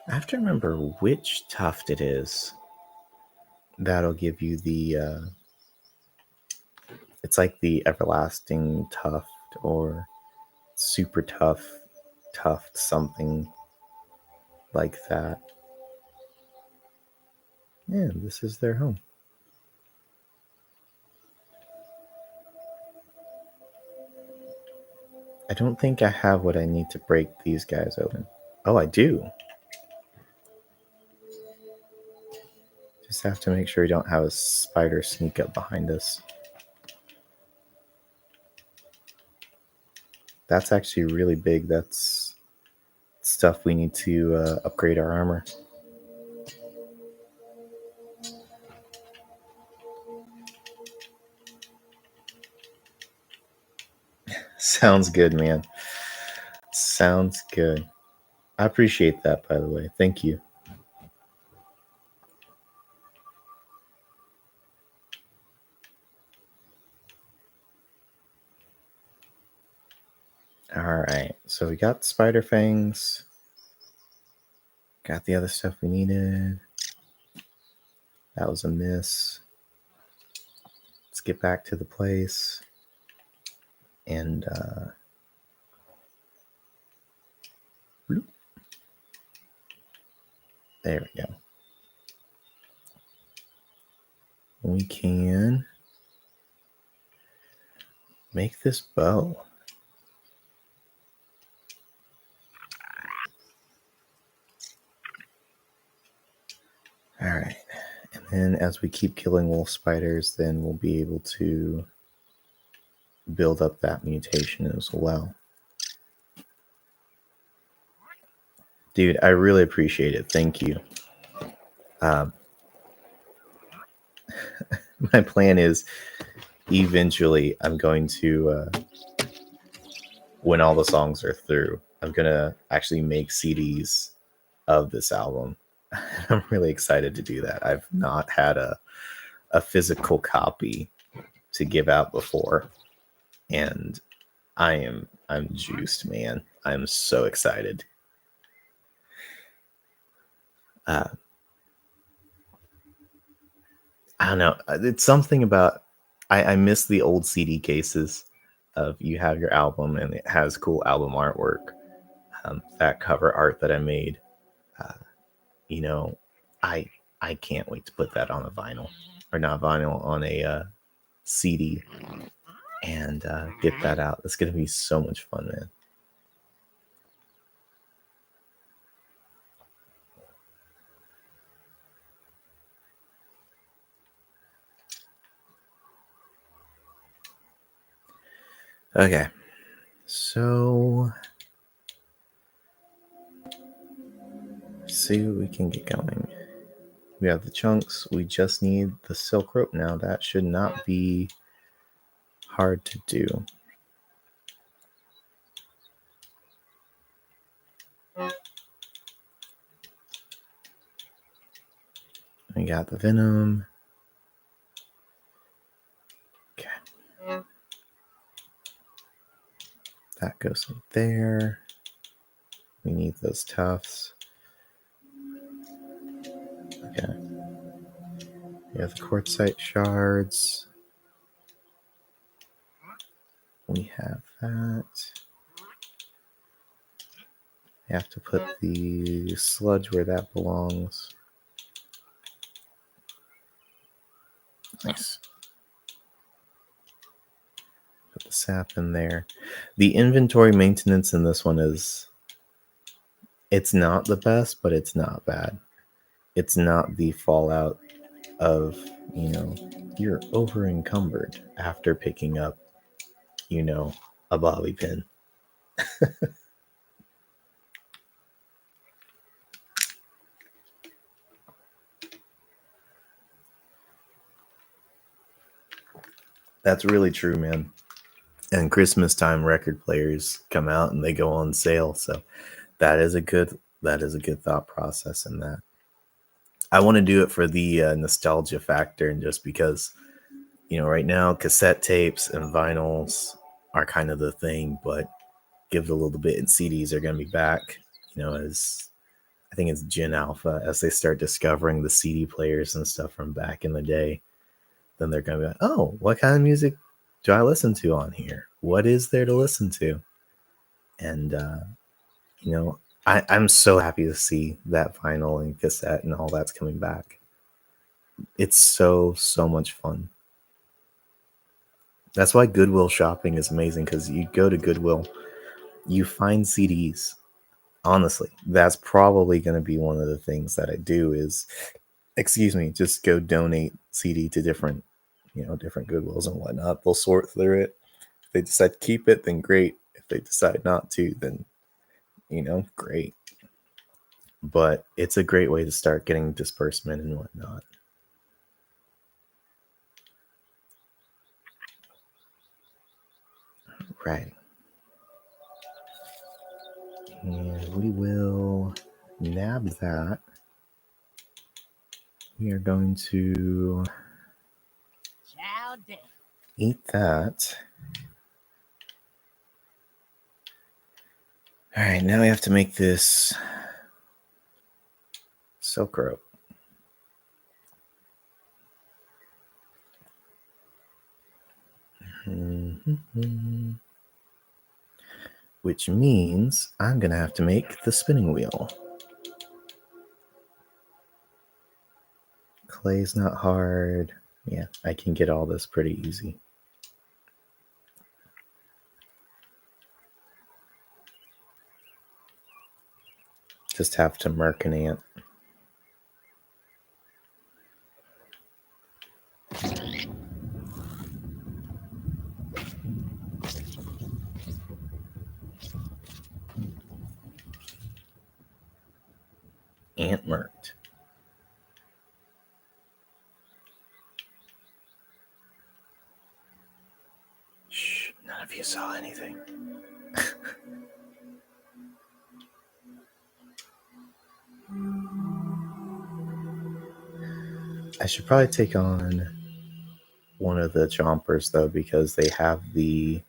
I have to remember which tuft it is. That'll give you the it's like the everlasting tuft or super tough tuft, something like that. Yeah, this is their home. I don't think I have what I need to break these guys open. Oh, I do. Just have to make sure we don't have a spider sneak up behind us. That's actually really big. That's stuff we need to upgrade our armor. Sounds good, man. Sounds good. I appreciate that, by the way. Thank you. All right, so we got spider fangs. Got the other stuff we needed. That was a miss. Let's get back to the place. And bloop. There we go. We can make this bow. All right. And then as we keep killing wolf spiders, then we'll be able to build up that mutation as well. Dude, I really appreciate it. Thank you. My plan is eventually I'm going to, when all the songs are through, I'm going to actually make CDs of this album. I'm really excited to do that. I've not had a physical copy to give out before, and I'm juiced, man. I'm so excited. I don't know. It's something about I miss the old CD cases of you have your album and it has cool album artwork. That cover art that I made, uh, you know, I I can't wait to put that on a vinyl, or not vinyl, on a CD, and get that out. It's gonna be so much fun, man. Okay, so let's see what we can get going. We have the chunks. We just need the silk rope now. That should not be hard to do. We got the venom. Okay. That goes in there. We need those tufts. Okay. We have the quartzite shards. We have that. We have to put the sludge where that belongs. Nice. Put the sap in there. The inventory maintenance in this one is, it's not the best, but it's not bad. It's not the fallout of, you're over encumbered after picking up, a bobby pin. That's really true, man. And Christmas time record players come out and they go on sale. So that is a good thought process in that. I want to do it for the nostalgia factor, and just because, right now cassette tapes and vinyls are kind of the thing, but give it a little bit, and CDs are going to be back, as I think it's Gen Alpha, as they start discovering the CD players and stuff from back in the day. Then they're going to be like, oh, what kind of music do I listen to on here? What is there to listen to? And, I'm so happy to see that vinyl and cassette and all that's coming back. It's so much fun. That's why Goodwill shopping is amazing, because you go to Goodwill, you find CDs. Honestly, that's probably going to be one of the things that I do is, just go donate CD to different Goodwills and whatnot. They'll sort through it. If they decide to keep it, then great. If they decide not to, then, great. But it's a great way to start getting disbursement and whatnot. Right. And we will nab that. We are going to eat that. All right, now we have to make this silk rope. Mm-hmm. Which means I'm going to have to make the spinning wheel. Clay's not hard. Yeah, I can get all this pretty easy. just have to murk an ant. Ant murked. Shh, none of you saw anything. I should probably take on one of the chompers, though, because they have the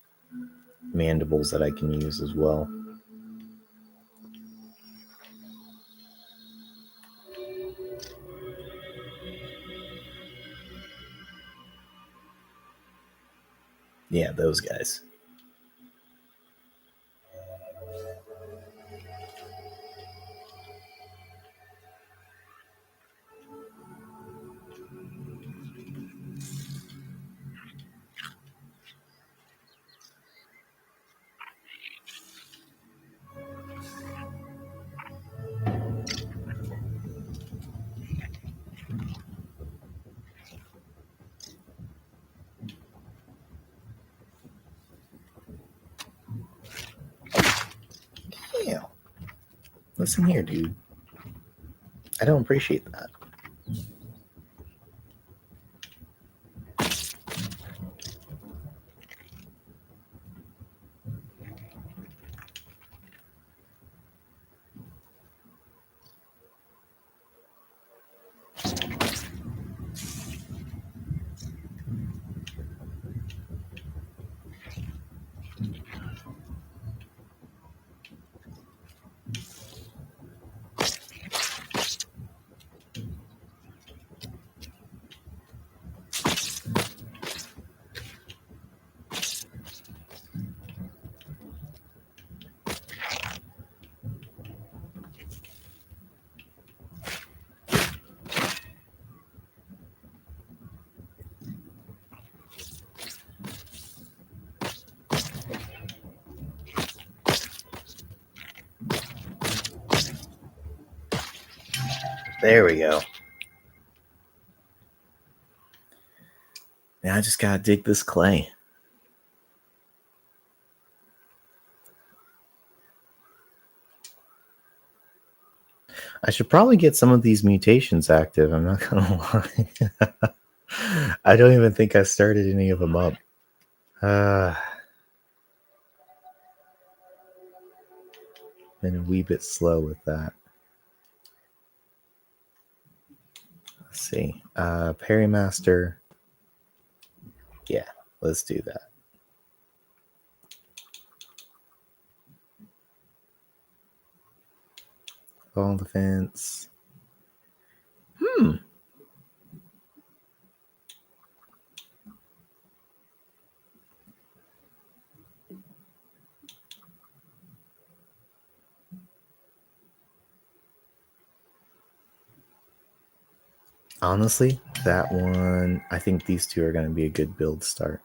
mandibles that I can use as well. Yeah, those guys. Yeah. Listen here, dude. I don't appreciate that. There we go. Now I just gotta dig this clay. I should probably get some of these mutations active. I'm not gonna lie. I don't even think I started any of them up. Been a wee bit slow with that. Let's see. Perrymaster. Yeah, let's do that. Ball defense. Honestly, that one, I think these two are going to be a good build start.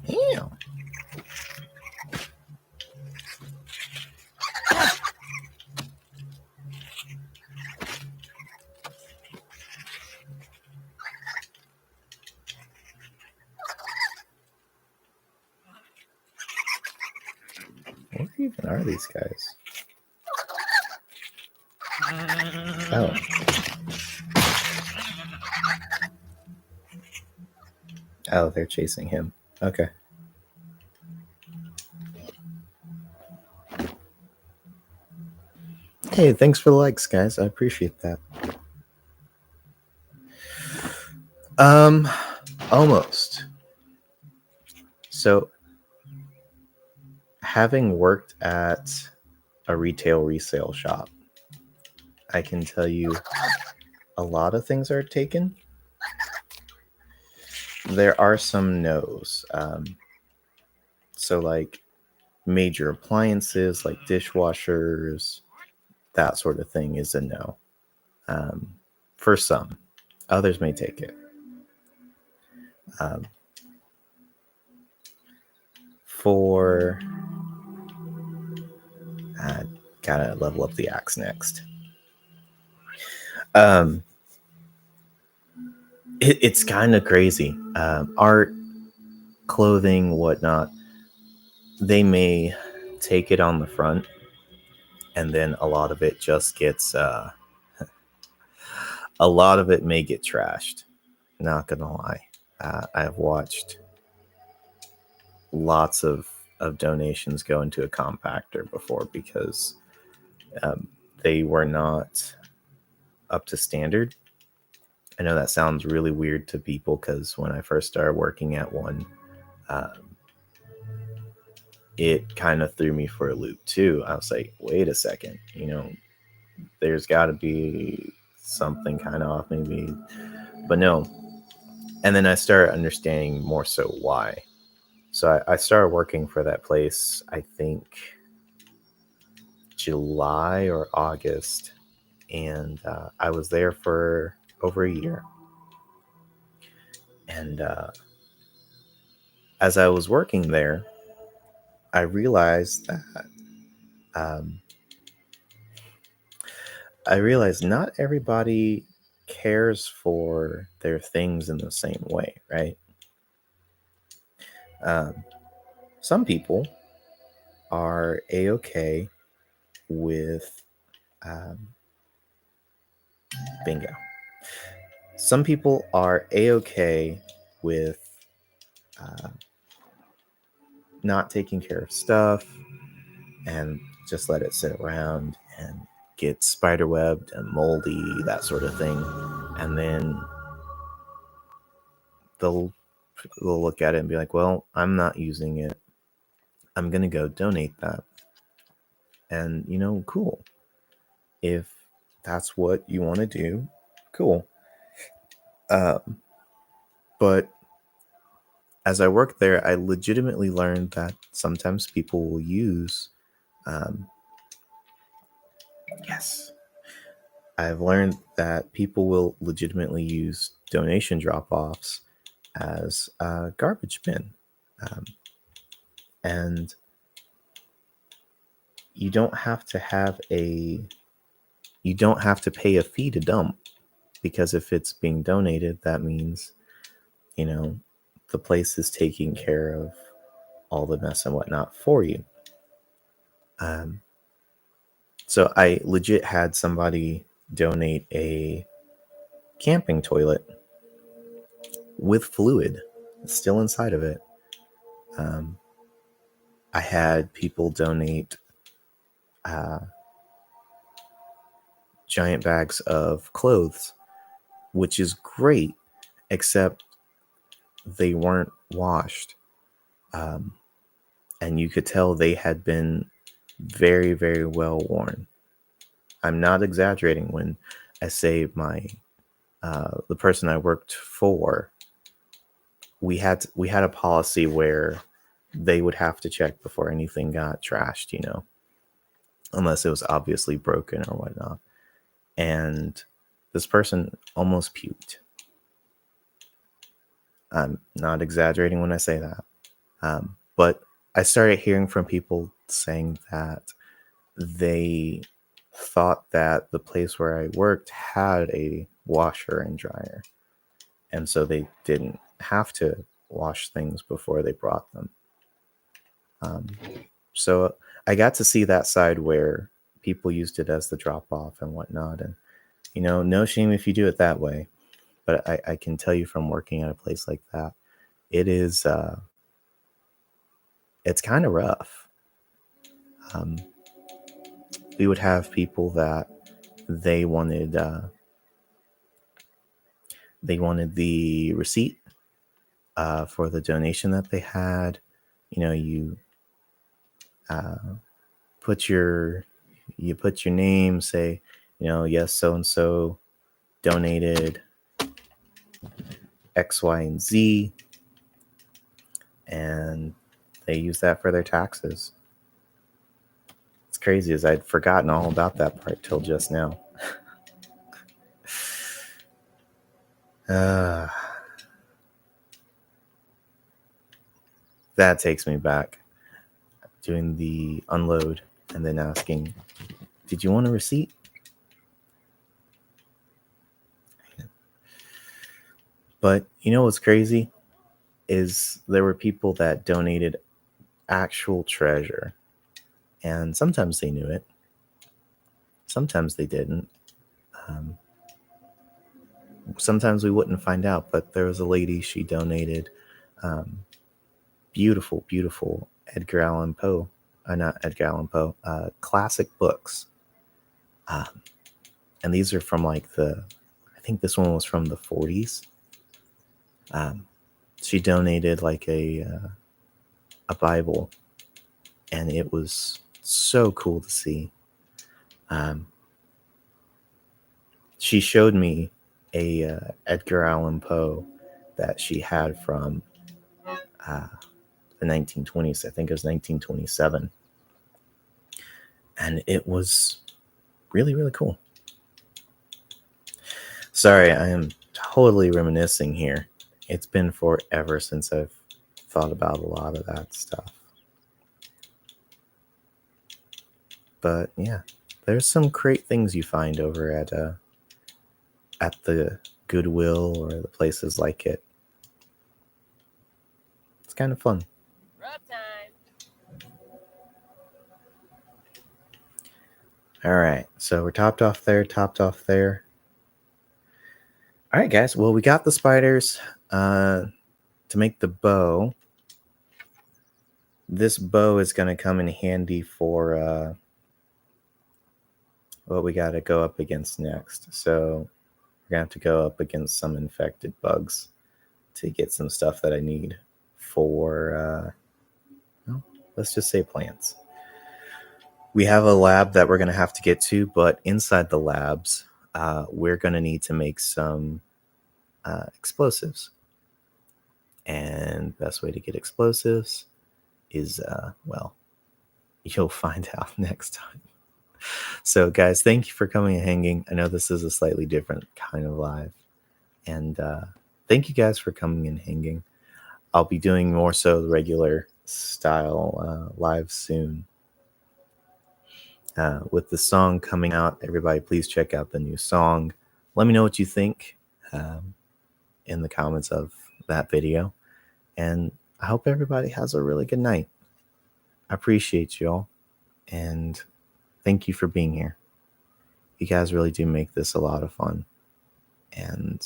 Damn. Where even are these guys? Oh. Oh, they're chasing him. Okay. Hey, thanks for the likes, guys. I appreciate that. Almost. So, having worked at a retail resale shop, I can tell you a lot of things are taken. There are some no's. So, like major appliances, like dishwashers, that sort of thing is a no. For some, others may take it. Um, for gotta level up the axe next. It's kind of crazy. Art, clothing, whatnot. They may take it on the front, and then a lot of it just gets. A lot of it may get trashed. Not gonna lie, I've watched lots of donations go into a compactor before because they were not up to standard. I know that sounds really weird to people because when I first started working at one, it kind of threw me for a loop too. I was like, wait a second, there's got to be something kind of off maybe, but no. And then I started understanding more so why. So I started working for that place, I think July or August, and I was there for over a year. And as I was working there, I realized that not everybody cares for their things in the same way, right? Some people are a-okay with bingo. Some people are a-okay with not taking care of stuff and just let it sit around and get spiderwebbed and moldy, that sort of thing. And then they'll look at it and be like, well, I'm not using it. I'm going to go donate that. And, cool. If that's what you want to do, cool. But as I worked there, I legitimately learned that sometimes people will use, I've learned that people will legitimately use donation drop-offs as a garbage bin. And you don't have to pay a fee to dump, because if it's being donated, that means, the place is taking care of all the mess and whatnot for you. So I legit had somebody donate a camping toilet with fluid still inside of it. I had people donate giant bags of clothes, which is great, except they weren't washed. And you could tell they had been very, very well worn. I'm not exaggerating when I say the person I worked for, we had a policy where they would have to check before anything got trashed, unless it was obviously broken or whatnot. And this person almost puked. I'm not exaggerating when I say that. But I started hearing from people saying that they thought that the place where I worked had a washer and dryer, and so they didn't have to wash things before they brought them. So I got to see that side where people used it as the drop-off and whatnot, and no shame if you do it that way, but I can tell you from working at a place like that, it is it's kind of rough. We would have people that they wanted the receipt for the donation that they had. You put your name, say, yes, so and so donated X, Y, and Z, and they use that for their taxes. It's crazy, as I'd forgotten all about that part till just now. that takes me back. Doing the unload and then asking, did you want a receipt? But you know what's crazy is there were people that donated actual treasure, and sometimes they knew it, sometimes they didn't. Sometimes we wouldn't find out, but there was a lady, she donated beautiful, beautiful Edgar Allan Poe, not Edgar Allan Poe, classic books. And these are from like I think this one was from the 40s. She donated like a Bible, and it was so cool to see. She showed me a Edgar Allan Poe that she had from the 1920s. I think it was 1927. And it was really, really cool. Sorry, I am totally reminiscing here. It's been forever since I've thought about a lot of that stuff. But yeah, there's some great things you find over at the Goodwill or the places like it. It's kind of fun. Rub time. All right, so we're topped off there. All right, guys. Well, we got the spiders to make the bow. This bow is going to come in handy for what we got to go up against next. So we're going to have to go up against some infected bugs to get some stuff that I need for, well, let's just say plants. We have a lab that we're going to have to get to, but inside the labs, we're going to need to make some explosives. And best way to get explosives is, well, you'll find out next time. So, guys, thank you for coming and hanging. I know this is a slightly different kind of live. And thank you guys for coming and hanging. I'll be doing more so the regular style live soon. With the song coming out, everybody please check out the new song. Let me know what you think in the comments of that video. And I hope everybody has a really good night. I appreciate y'all. And thank you for being here. You guys really do make this a lot of fun. And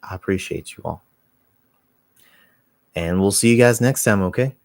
I appreciate you all. And we'll see you guys next time, okay?